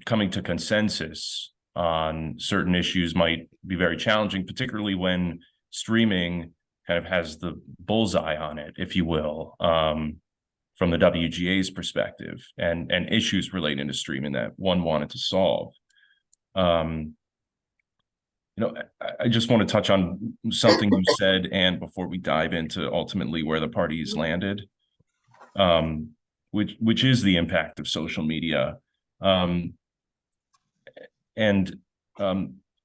coming to consensus on certain issues might be very challenging, particularly when streaming kind of has the bullseye on it, if you will, from the WGA's perspective, and issues relating to streaming that one wanted to solve. I just want to touch on something you said, and before we dive into ultimately where the parties landed, which is the impact of social media, and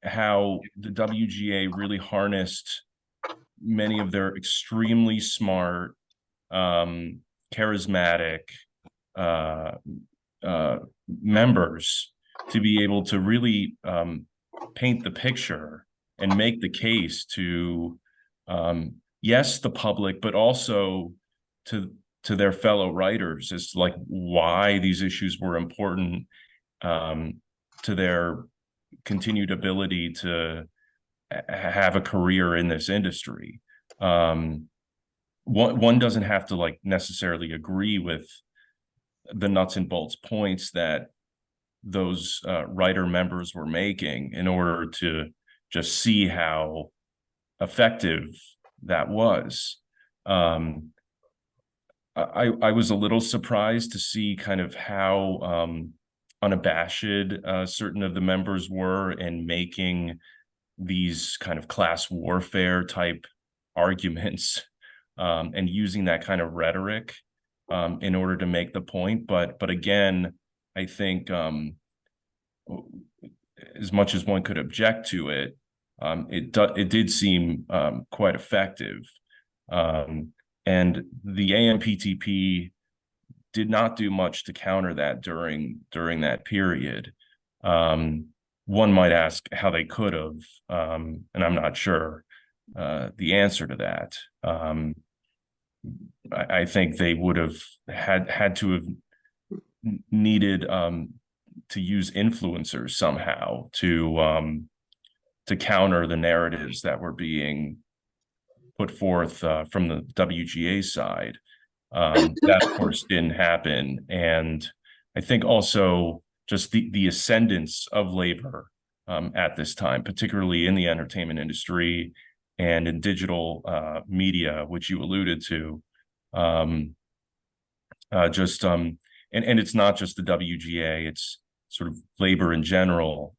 how the WGA really harnessed many of their extremely smart, charismatic members to be able to really paint the picture and make the case to, yes, the public, but also to their fellow writers as to, like, why these issues were important to their continued ability to have a career in this industry. One doesn't have to necessarily agree with the nuts and bolts points that those writer members were making in order to just see how effective that was. I was a little surprised to see kind of how unabashed certain of the members were in making these kind of class warfare type arguments, and using that kind of rhetoric in order to make the point. But again, I think as much as one could object to it, it did seem quite effective. And the AMPTP did not do much to counter that during that period. One might ask how they could have, and I'm not sure the answer to that. I think they would have had to have needed to use influencers somehow to counter the narratives that were being put forth from the WGA side. That of course didn't happen, and I think also just the ascendance of labor at this time, particularly in the entertainment industry and in digital media, which you alluded to, and it's not just the WGA, it's sort of labor in general.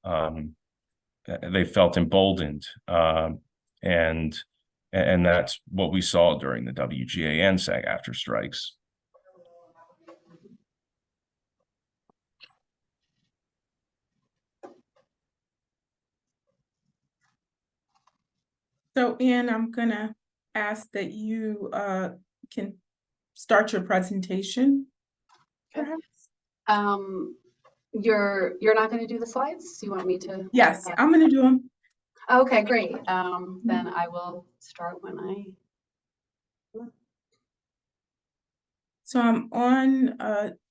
They felt emboldened, and that's what we saw during the WGA and SAG-AFTRA strikes. So, Ann, I'm gonna ask that you can start your presentation, perhaps? You're not going to do the slides? You want me to? Yes, I'm gonna do them. Okay, great. Then I will start when I. So I'm on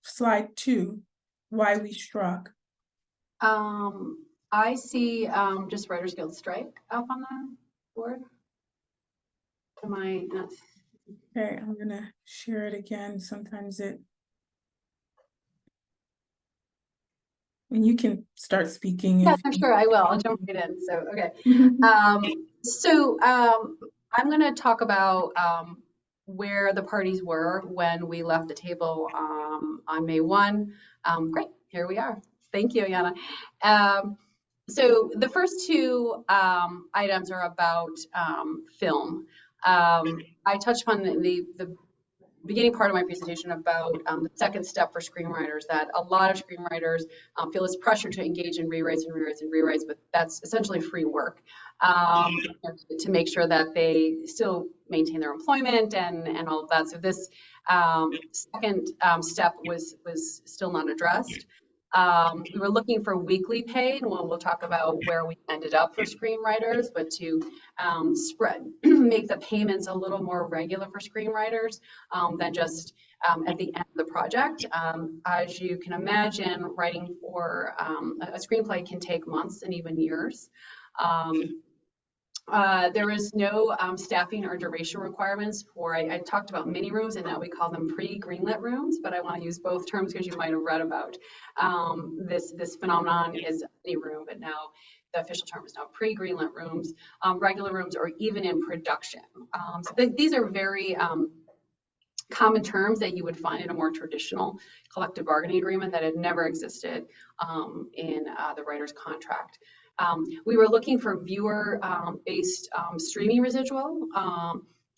slide 2, why we struck. I see just Writers Guild strike up on the board. Am I not? Okay, I'm gonna share it again. Sometimes and you can start speaking. Yeah, I'm sure I will. I'll jump right in. So, okay. I'm going to talk about where the parties were when we left the table on May 1. Great, here we are. Thank you, Ayanna. So the first two items are about film. I touched on the beginning part of my presentation about the second step for screenwriters, that a lot of screenwriters feel this pressure to engage in rewrites, but that's essentially free work to make sure that they still maintain their employment and all of that. So this second step was still not addressed. We were looking for weekly pay, and we'll talk about where we ended up for screenwriters, but to make the payments a little more regular for screenwriters than just at the end of the project. As you can imagine, writing for a screenplay can take months and even years. There is no staffing or duration requirements for, I talked about mini rooms, and now we call them pre-greenlit rooms, but I want to use both terms because you might have read about this phenomenon is mini room, but now the official term is now pre-greenlit rooms, regular rooms, or even in production. So these are very common terms that you would find in a more traditional collective bargaining agreement that had never existed in the writer's contract. We were looking for viewer-based streaming residual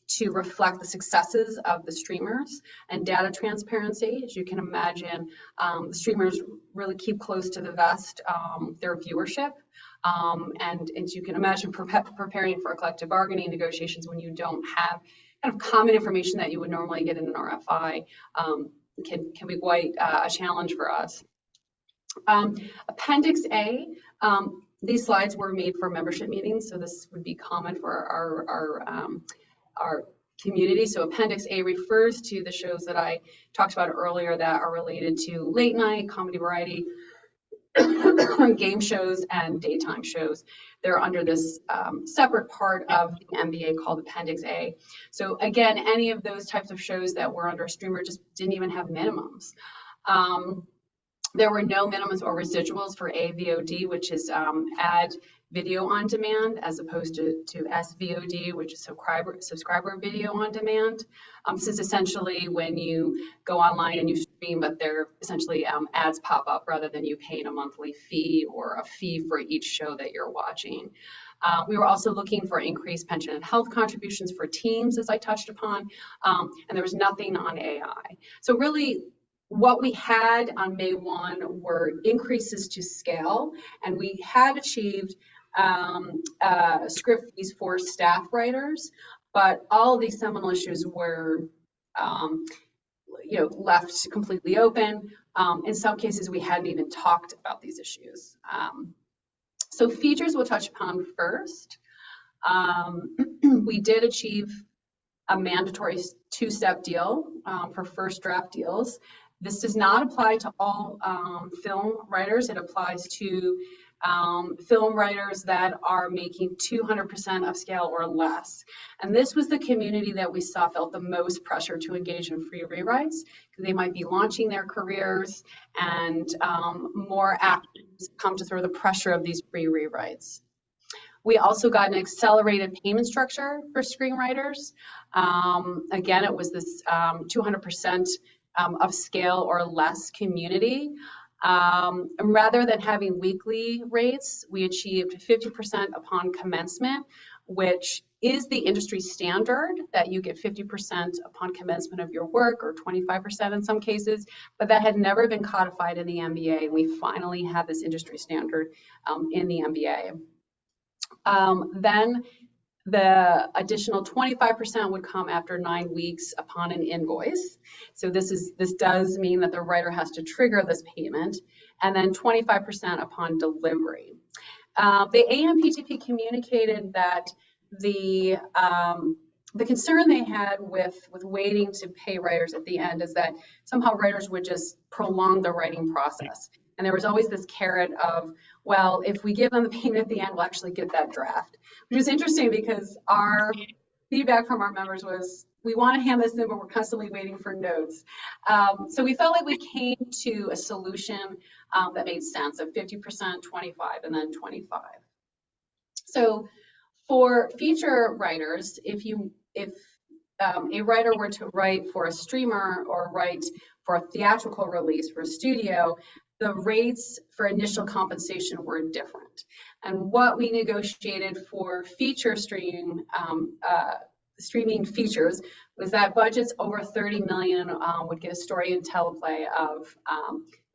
to reflect the successes of the streamers and data transparency. As you can imagine, the streamers really keep close to the vest their viewership. And as you can imagine, preparing for collective bargaining negotiations when you don't have kind of common information that you would normally get in an RFI can be quite a challenge for us. Appendix A, these slides were made for membership meetings, so this would be common for our community. So Appendix A refers to the shows that I talked about earlier that are related to late night, comedy variety, game shows, and daytime shows. They're under this separate part of the MBA called Appendix A. So again, any of those types of shows that were under a streamer just didn't even have minimums. There were no minimums or residuals for AVOD, which is ad video on demand, as opposed to SVOD, which is subscriber video on demand. This is essentially when you go online and you stream, but they're essentially ads pop up rather than you paying a monthly fee or a fee for each show that you're watching. We were also looking for increased pension and health contributions for teams, as I touched upon, and there was nothing on AI. So really, what we had on May 1 were increases to scale, and we had achieved script fees for staff writers, but all of these seminal issues were left completely open. In some cases, we hadn't even talked about these issues. So features we'll touch upon first. We did achieve a mandatory two-step deal for first draft deals. This does not apply to all film writers. It applies to film writers that are making 200% of scale or less. And this was the community that we saw felt the most pressure to engage in free rewrites, because they might be launching their careers, and more actors come to throw the pressure of these free rewrites. We also got an accelerated payment structure for screenwriters. Again, it was this 200% of scale or less community. Rather than having weekly rates, we achieved 50% upon commencement, which is the industry standard, that you get 50% upon commencement of your work, or 25% in some cases, but that had never been codified in the MBA. We finally had this industry standard in the MBA. Then the additional 25% would come after 9 weeks upon an invoice. So this does mean that the writer has to trigger this payment, and then 25% upon delivery. The AMPTP communicated that the concern they had with waiting to pay writers at the end is that somehow writers would just prolong the writing process. And there was always this carrot of, well, if we give them the payment at the end, we'll actually get that draft. Which is interesting, because our feedback from our members was, we want to hand this in, but we're constantly waiting for notes. So we felt like we came to a solution that made sense of 50%, 25, and then 25. So for feature writers, if a writer were to write for a streamer or write for a theatrical release for a studio, the rates for initial compensation were different. And what we negotiated for feature stream streaming features was that budgets over 30 million would get a story and teleplay of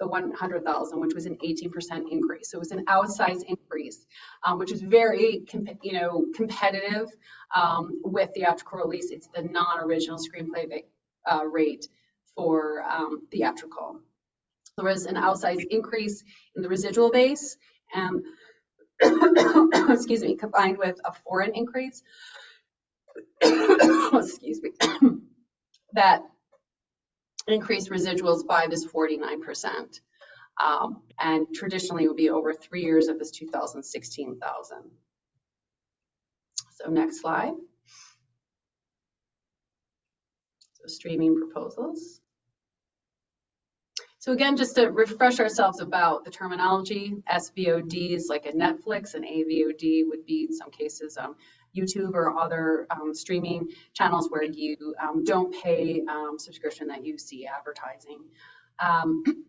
the 100,000, which was an 18% increase. So it was an outsized increase, which is very competitive with theatrical release. It's the non-original screenplay rate for theatrical. There was an outsized increase in the residual base, and excuse me, combined with a foreign increase. Excuse me, that increased residuals by this 49%. And traditionally it would be over 3 years of this 2016,000. So next slide. So streaming proposals. So again, just to refresh ourselves about the terminology, SVOD is like a Netflix, and AVOD would be in some cases YouTube or other streaming channels where you don't pay subscription, that you see advertising.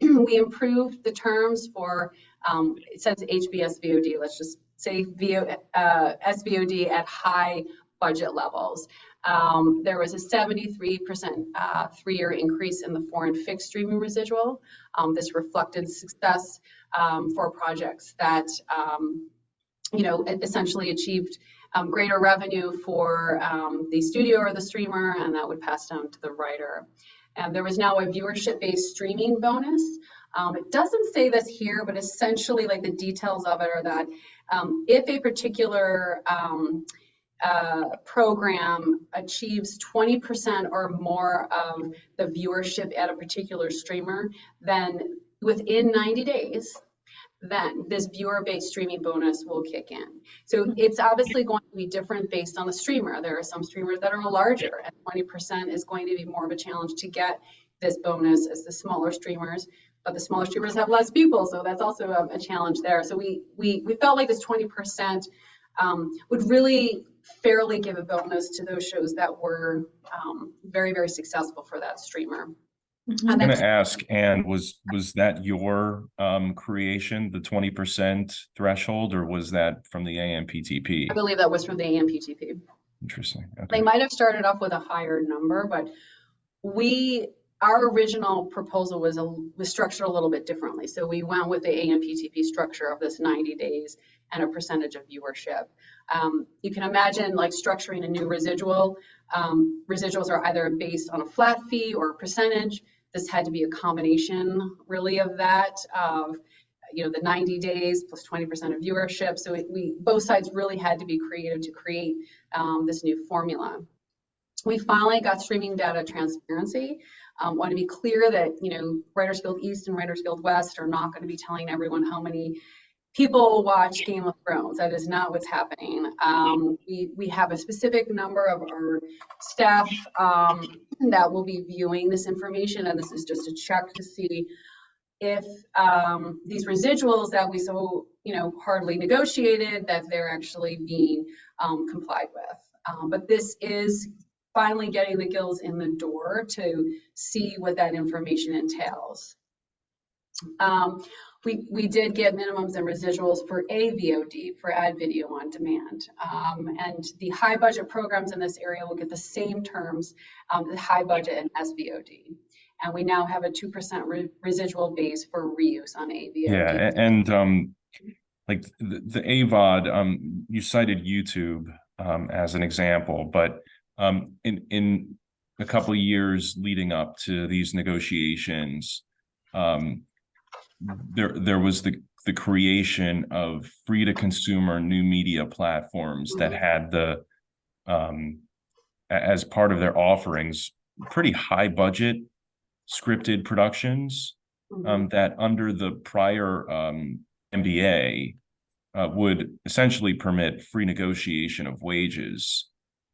We improved the terms for, it says HBSVOD, let's just say SVOD at high budget levels. There was a 73% 3-year increase in the foreign fixed streaming residual. This reflected success for projects that essentially achieved greater revenue for the studio or the streamer, and that would pass down to the writer. And there was now a viewership-based streaming bonus. It doesn't say this here, but essentially like the details of it are that if a particular program achieves 20% or more of the viewership at a particular streamer, then within 90 days, then this viewer-based streaming bonus will kick in. So it's obviously going to be different based on the streamer. There are some streamers that are larger, and 20% is going to be more of a challenge to get this bonus as the smaller streamers, but the smaller streamers have less people, so that's also a challenge there. So we felt like this 20% would really fairly give a bonus to those shows that were very, very successful for that streamer. I'm going to ask, Anne, was that your creation, the 20% threshold, or was that from the AMPTP? I believe that was from the AMPTP. Interesting. Okay. They might have started off with a higher number, but our original proposal was structured a little bit differently. So we went with the AMPTP structure of this 90 days and a percentage of viewership. You can imagine like structuring a new residual. Residuals are either based on a flat fee or a percentage. This had to be a combination really of that, of the 90 days plus 20% of viewership. So both sides really had to be creative to create this new formula. We finally got streaming data transparency. Want to be clear that Writers Guild East and Writers Guild West are not going to be telling everyone how many people watch Game of Thrones. That is not what's happening. We have a specific number of our staff that will be viewing this information, and this is just a check to see if these residuals that we so hardly negotiated, that they're actually being complied with. But this is finally getting the guilds in the door to see what that information entails. We did get minimums and residuals for AVOD, for ad video on demand. And the high budget programs in this area will get the same terms, the high budget and SVOD. And we now have a 2% residual base for reuse on AVOD. Yeah, and like the AVOD, you cited YouTube as an example, but in a couple of years leading up to these negotiations, there was the creation of free to consumer new media platforms that had the as part of their offerings pretty high budget scripted productions that under the prior MBA would essentially permit free negotiation of wages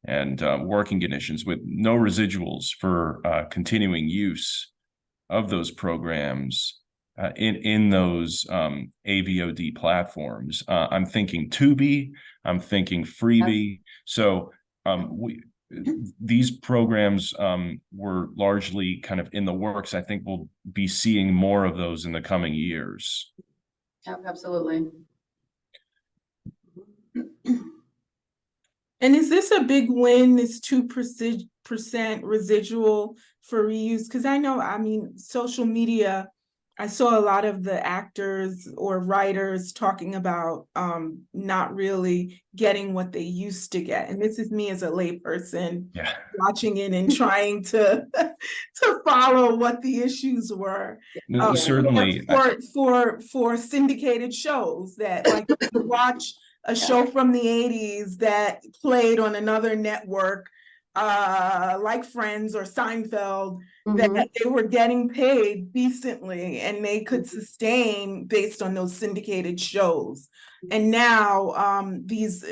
and working conditions with no residuals for continuing use of those programs in those AVOD platforms. I'm thinking Tubi, I'm thinking Freebie. So these programs were largely kind of in the works. I think we'll be seeing more of those in the coming years. Yep, absolutely. And is this a big win, this 2% residual for reuse? Because I know, I mean, social media, I saw a lot of the actors or writers talking about not really getting what they used to get. And this is me as a layperson Yeah. watching it and trying to to follow what the issues were. No, certainly. For syndicated shows that, like, you watch a show from the 80s that played on another network, like Friends or Seinfeld, that they were getting paid decently and they could sustain based on those syndicated shows. And now these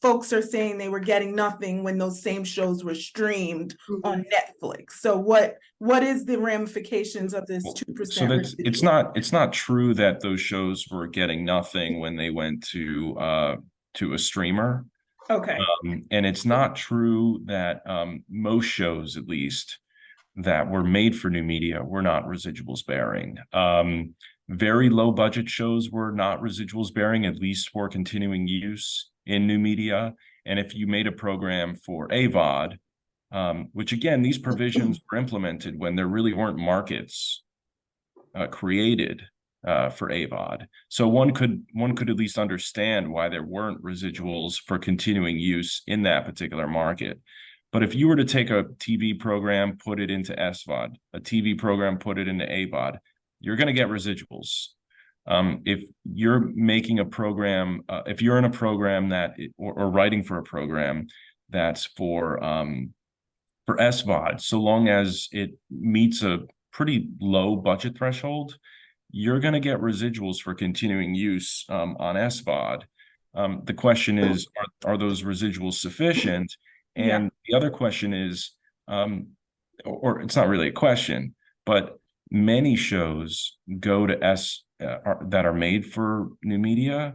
folks are saying they were getting nothing when those same shows were streamed on Netflix. So what is the ramifications of this 2%? So that's it's not true that those shows were getting nothing when they went to a streamer. Okay. And it's not true that most shows, at least, that were made for new media were not residuals bearing. Very low budget shows were not residuals bearing, at least for continuing use in new media. And if you made a program for AVOD, which again, these provisions were implemented when there really weren't markets created for AVOD. So one could at least understand why there weren't residuals for continuing use in that particular market. But if you were to take a TV program, put it into SVOD, a TV program, put it into AVOD, you're going to get residuals. If you're making a program, if you're in a program that, or writing for a program that's for SVOD, so long as it meets a pretty low budget threshold, you're going to get residuals for continuing use on SVOD. The question is, are those residuals sufficient? And the other question is, or it's not really a question, but many shows go to that are made for new media,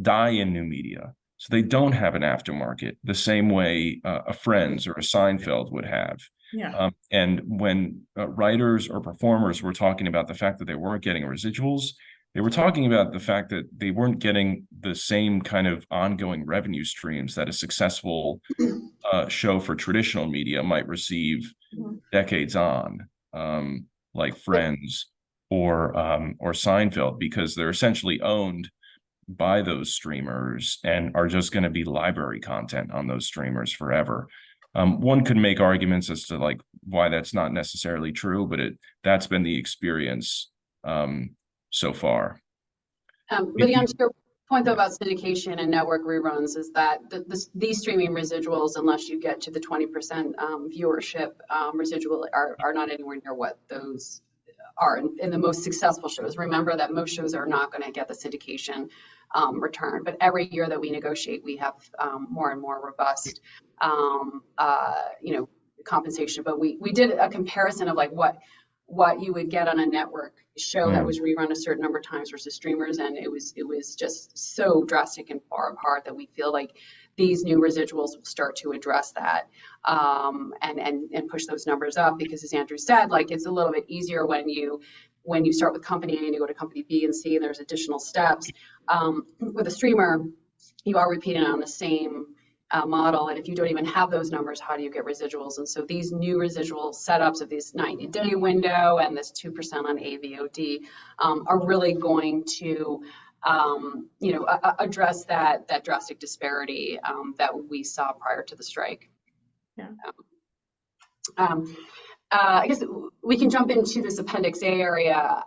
die in new media. So they don't have an aftermarket the same way a Friends or a Seinfeld would have. Yeah. And when writers or performers were talking about the fact that they weren't getting residuals, they were talking about the fact that they weren't getting the same kind of ongoing revenue streams that a successful show for traditional media might receive decades on, like Friends or Seinfeld, because they're essentially owned by those streamers and are just going to be library content on those streamers forever. One could make arguments as to like why that's not necessarily true, but that's been the experience so far. But on your point though about syndication and network reruns, is that these streaming residuals, unless you get to the 20% viewership residual, are not anywhere near what those are in the most successful shows. Remember that most shows are not going to get the syndication return, but every year that we negotiate, we have more and more robust, compensation. But we did a comparison of like what you would get on a network show that was rerun a certain number of times versus streamers, and it was just so drastic and far apart that we feel like these new residuals will start to address that and push those numbers up, because as Andrew said, like it's a little bit easier when you start with company A and you go to company B and C, and there's additional steps. With a streamer, you are repeating on the same model, and if you don't even have those numbers, how do you get residuals? And so these new residual setups of this 90-day window and this 2% on AVOD are really going to address that drastic disparity that we saw prior to the strike. Yeah. I guess we can jump into this Appendix A area.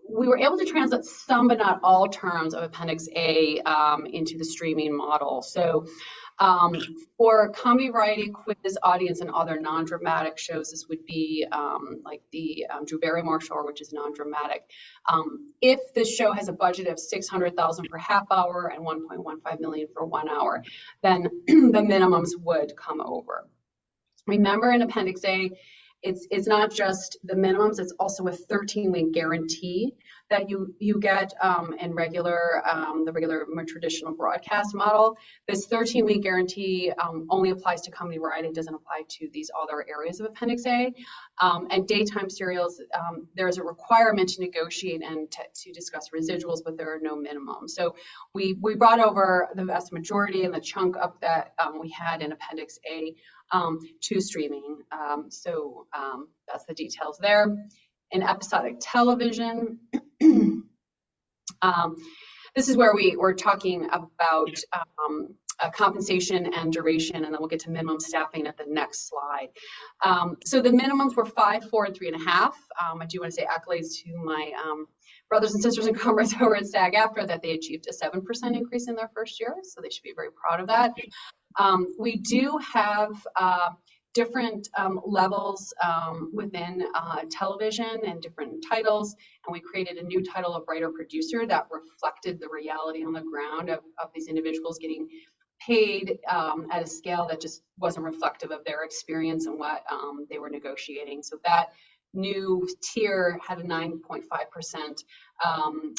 We were able to translate some but not all terms of Appendix A into the streaming model. So for comedy, variety, quiz, audience, and other non-dramatic shows, this would be like the Drew Barrymore show, which is non-dramatic. If the show has a budget of $600,000 per half hour and $1.15 million for 1 hour, then the minimums would come over. Remember, in Appendix A, it's not just the minimums, it's also a 13-week guarantee. that you get in regular, the regular more traditional broadcast model. This 13-week guarantee only applies to comedy variety, doesn't apply to these other areas of Appendix A. And daytime serials, there is a requirement to negotiate and to discuss residuals, but there are no minimums. So we brought over the vast majority and the chunk up that we had in Appendix A to streaming. So that's the details there. In episodic television, this is where we're talking about compensation and duration, and then we'll get to minimum staffing at the next slide. So the minimums were 5, 4, and 3.5. I do want to say accolades to my brothers and sisters and comrades over at SAG-AFTRA that they achieved a 7% increase in their first year, so they should be very proud of that. We do have different levels within television and different titles, and we created a new title of writer-producer that reflected the reality on the ground of these individuals getting paid at a scale that just wasn't reflective of their experience and what they were negotiating. So that new tier had a 9.5%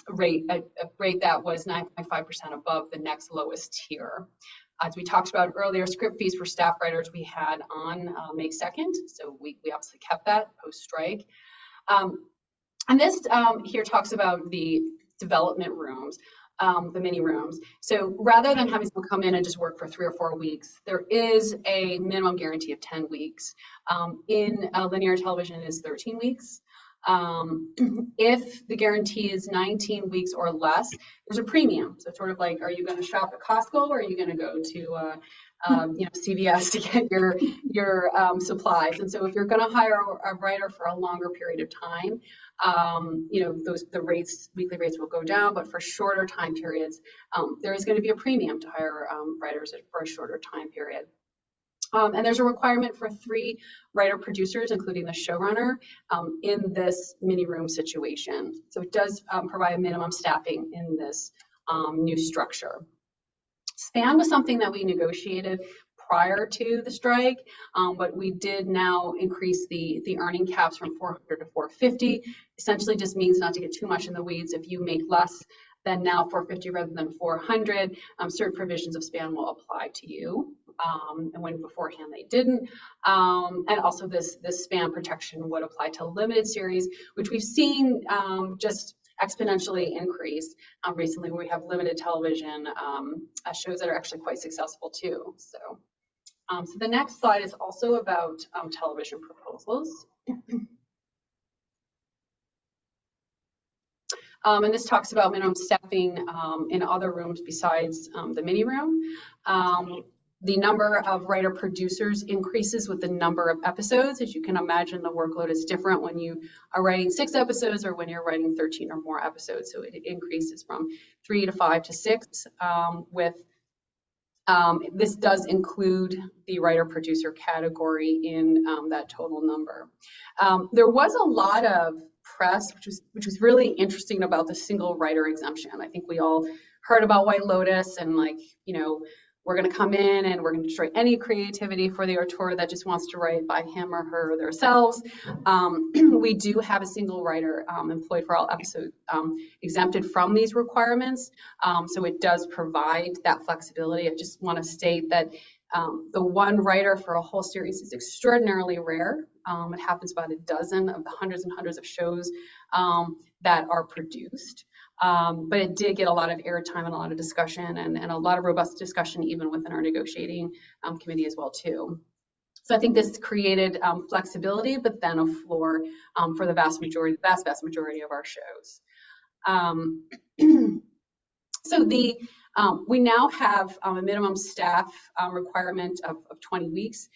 rate, a rate that was 9.5% above the next lowest tier. As we talked about earlier, script fees for staff writers we had on May 2nd, so we obviously kept that post-strike. And this here talks about the development rooms, the mini rooms. So rather than having someone come in and just work for 3 or 4 weeks, there is a minimum guarantee of 10 weeks. In linear television, it is 13 weeks. If the guarantee is 19 weeks or less, there's a premium. So it's sort of like, are you going to shop at Costco, or are you going to go to CVS to get your supplies? And so if you're going to hire a writer for a longer period of time, the weekly rates will go down. But for shorter time periods, there is going to be a premium to hire writers for a shorter time period. And there's a requirement for 3 writer producers, including the showrunner, in this mini room situation. So it does provide minimum staffing in this new structure. Span was something that we negotiated prior to the strike, but we did now increase the earning caps from 400 to 450. Essentially just means, not to get too much in the weeds, if you make less than now 450 rather than 400, certain provisions of span will apply to you. And when beforehand they didn't. And also this span protection would apply to limited series, which we've seen just exponentially increase recently, where we have limited television shows that are actually quite successful too. So the next slide is also about television proposals. And this talks about minimum staffing in other rooms besides the mini room. The number of writer producers increases with the number of episodes. As you can imagine, the workload is different when you are writing 6 episodes or when you're writing 13 or more episodes. So it increases from 3 to 5 to 6 this does include the writer-producer category in that total number. There was a lot of press, which was really interesting about the single writer exemption. I think we all heard about White Lotus and we're going to come in and we're going to destroy any creativity for the auteur that just wants to write by him or her or themselves. We do have a single writer employed for all episodes exempted from these requirements. So it does provide that flexibility. I just want to state that the one writer for a whole series is extraordinarily rare. It happens about a dozen of the hundreds and hundreds of shows that are produced. But it did get a lot of airtime and a lot of discussion and a lot of robust discussion even within our negotiating committee as well too. So I think this created flexibility, but then a floor for the vast majority of our shows. So we now have a minimum staff requirement of 20 weeks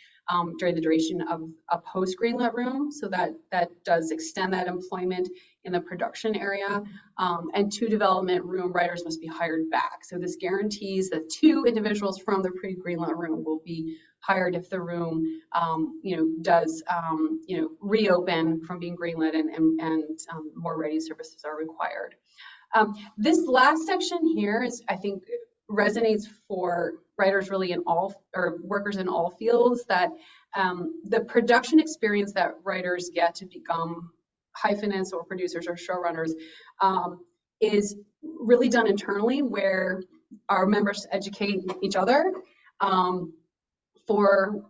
during the duration of a post greenlit room. So that does extend that employment in the production area. And 2 development room writers must be hired back. So this guarantees that 2 individuals from the pre-greenlit room will be hired if the room, does, reopen from being greenlit and more ready services are required. This last section here is, I think, resonates for writers really in all, or workers in all fields, that the production experience that writers get to become hyphenates or producers or showrunners is really done internally, where our members educate each other. For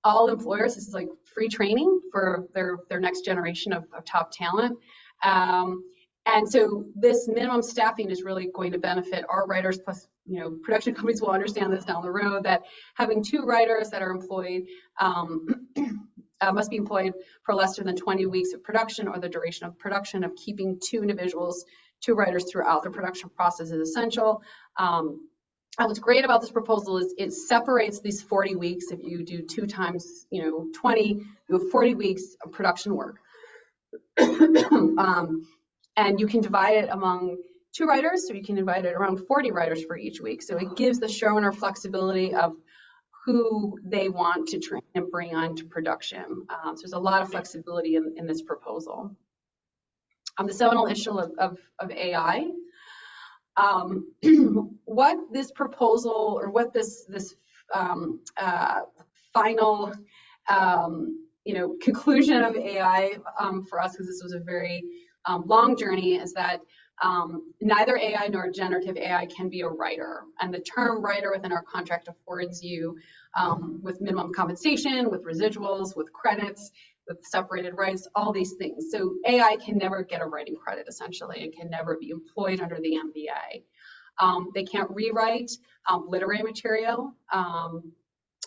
all employers, this is like free training for their next generation of top talent. And so this minimum staffing is really going to benefit our writers, plus, you know, production companies will understand this down the road, that having 2 writers that are employed must be employed for less than 20 weeks of production, or the duration of production of keeping 2 individuals, 2 writers throughout the production process is essential. And what's great about this proposal is it separates these 40 weeks. If you do 2 times, you know, 20, you have 40 weeks of production work. And you can divide it among 2 writers, so you can divide it around 40 writers for each week. So it gives the showrunner flexibility of who they want to train and bring on to production. So there's a lot of flexibility in this proposal. The seminal issue of AI. What this proposal, or what this final you know, conclusion of AI for us, because this was a very long journey, is that neither AI nor generative AI can be a writer. And the term writer within our contract affords you with minimum compensation, with residuals, with credits, with separated rights, all these things. So AI can never get a writing credit, essentially, and can never be employed under the MBA. They can't rewrite literary material.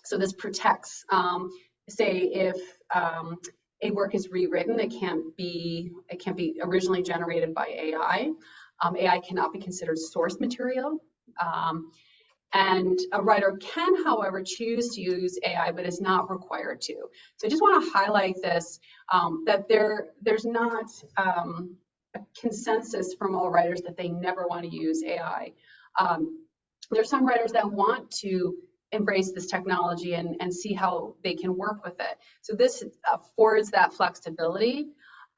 So this protects, say, if a work is rewritten, it can't be originally generated by AI. AI cannot be considered source material. And a writer can, however, choose to use AI, but is not required to. So I just want to highlight this, that there's not a consensus from all writers that they never want to use AI. There's some writers that want to embrace this technology and see how they can work with it. So this affords that flexibility.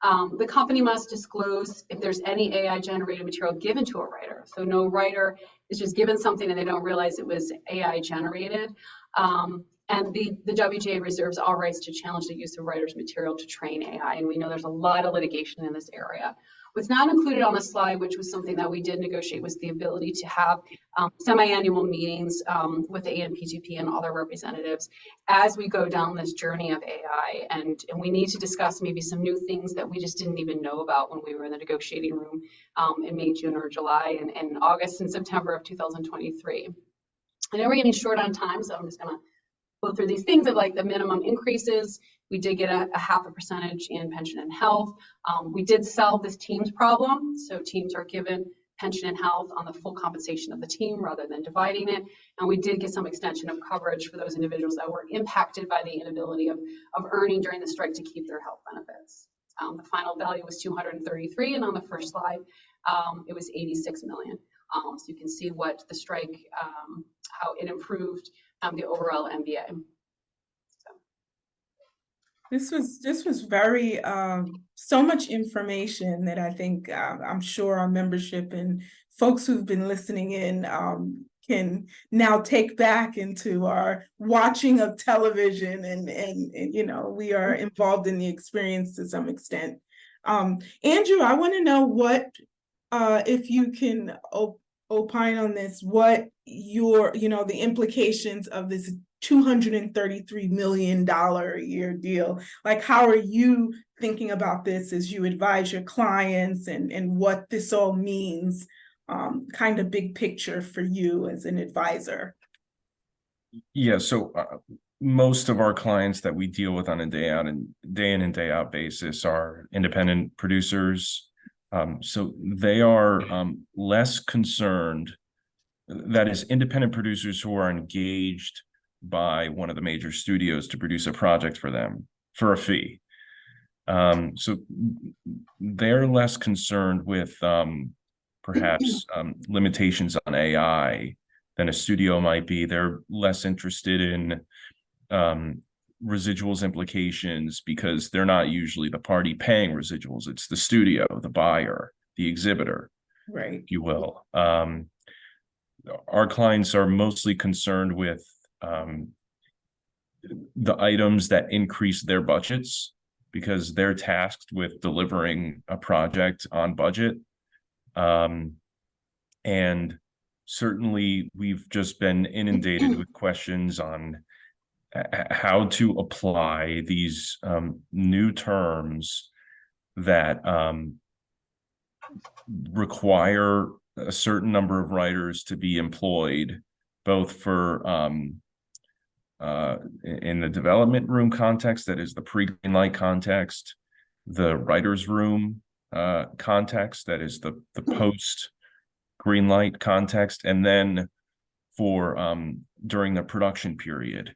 The company must disclose if there's any AI generated material given to a writer. So no writer is just given something and they don't realize it was AI generated. And the WGA reserves all rights to challenge the use of writers' material to train AI. And we know there's a lot of litigation in this area. What's not included on the slide, which was something that we did negotiate, was the ability to have semi-annual meetings with the ANPTP and all their representatives as we go down this journey of AI. And we need to discuss maybe some new things that we just didn't even know about when we were in the negotiating room in May, June, or July, and August and September of 2023. I know we're getting short on time, so I'm just going to go through these things of like the minimum increases. We did get a 0.5% in pension and health. We did solve this teams problem. So teams are given pension and health on the full compensation of the team rather than dividing it. And we did get some extension of coverage for those individuals that were impacted by the inability of earning during the strike to keep their health benefits. The final value was 233, and on the first slide, it was 86 million. So you can see what the strike, how it improved the overall MBA. This was very so much information that I think I'm sure our membership and folks who've been listening in can now take back into our watching of television, and you know, we are involved in the experience to some extent. Andrew, I want to know what if you can opine on this, what the implications of this $233 million a year deal. Like, how are you thinking about this as you advise your clients, and what this all means, kind of big picture for you as an advisor? Yeah, so most of our clients that we deal with on a day in and day out basis are independent producers. So they are less concerned, that is, independent producers who are engaged by one of the major studios to produce a project for them for a fee. So they're less concerned with perhaps limitations on AI than a studio might be. They're less interested in residuals implications, because they're not usually the party paying residuals. It's the studio, the buyer, the exhibitor, right, if you will. Our clients are mostly concerned with the items that increase their budgets because they're tasked with delivering a project on budget. And certainly we've just been inundated with questions on how to apply these new terms that require a certain number of writers to be employed, both for in the development room context, that is the pre-green light context, the writer's room context, that is the post green light context, and then for during the production period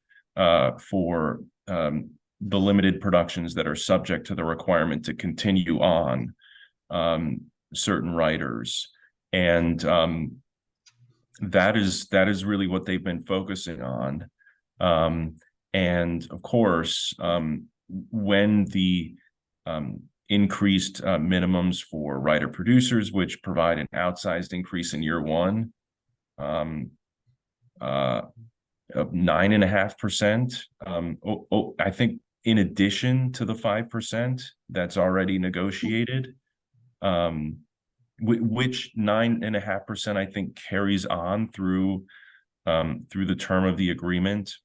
for the limited productions that are subject to the requirement to continue on certain writers. And that is really what they've been focusing on. And of course, when the increased minimums for writer producers, which provide an outsized increase in year one of 9.5%, I think in addition to the 5% that's already negotiated, which 9.5% I think carries on through the term of the agreement.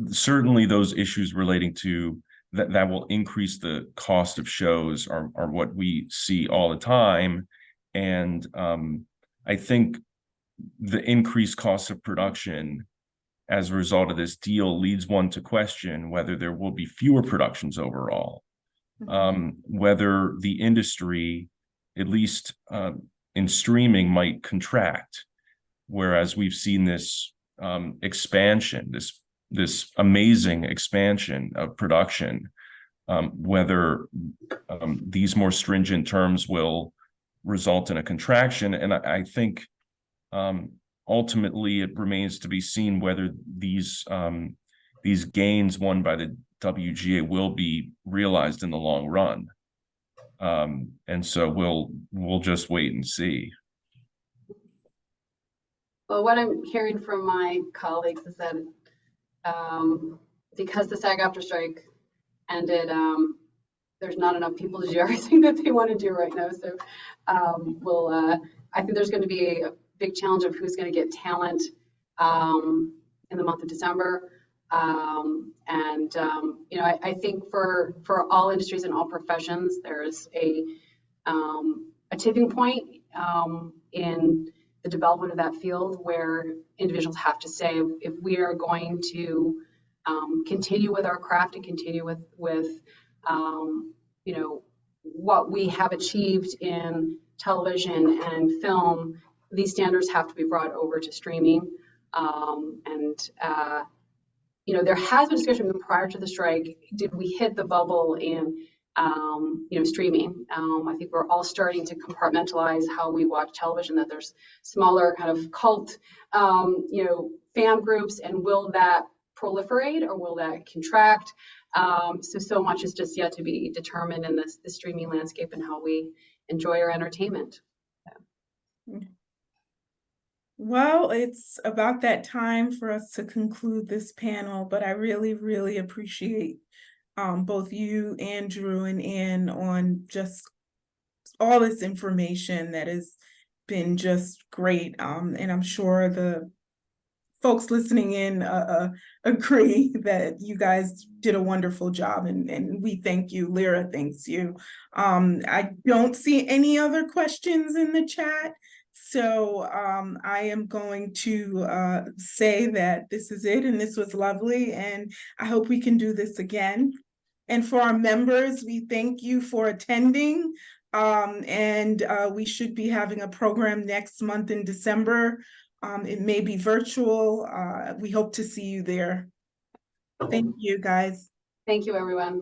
Certainly those issues relating to that will increase the cost of shows are what we see all the time. And I think the increased cost of production as a result of this deal leads one to question whether there will be fewer productions overall, whether the industry, at least in streaming, might contract, whereas we've seen this expansion, this amazing expansion of production, whether these more stringent terms will result in a contraction. And I think ultimately it remains to be seen whether these gains won by the WGA will be realized in the long run. And so we'll just wait and see. Well, what I'm hearing from my colleagues is that because the SAG-AFTRA strike ended, there's not enough people to do everything that they want to do right now. So I think there's going to be a big challenge of who's going to get talent in the month of December. I think for all industries and all professions, there's a tipping point in the development of that field where individuals have to say, if we are going to continue with our craft and continue with what we have achieved in television and film, these standards have to be brought over to streaming. There has been discussion prior to the strike, did we hit the bubble in streaming? I think we're all starting to compartmentalize how we watch television, that there's smaller kind of cult fan groups, and will that proliferate or will that contract? So much is just yet to be determined in the streaming landscape and how we enjoy our entertainment. Well, it's about that time for us to conclude this panel, but I really, really appreciate both you, Andrew, and Ann on just all this information that has been just great. And I'm sure the folks listening in agree that you guys did a wonderful job, and we thank you. Lera thanks you. I don't see any other questions in the chat. So I am going to say that this is it, and this was lovely, and I hope we can do this again. And for our members, we thank you for attending, and we should be having a program next month in December. It may be virtual. We hope to see you there. Thank you, guys. Thank you, everyone.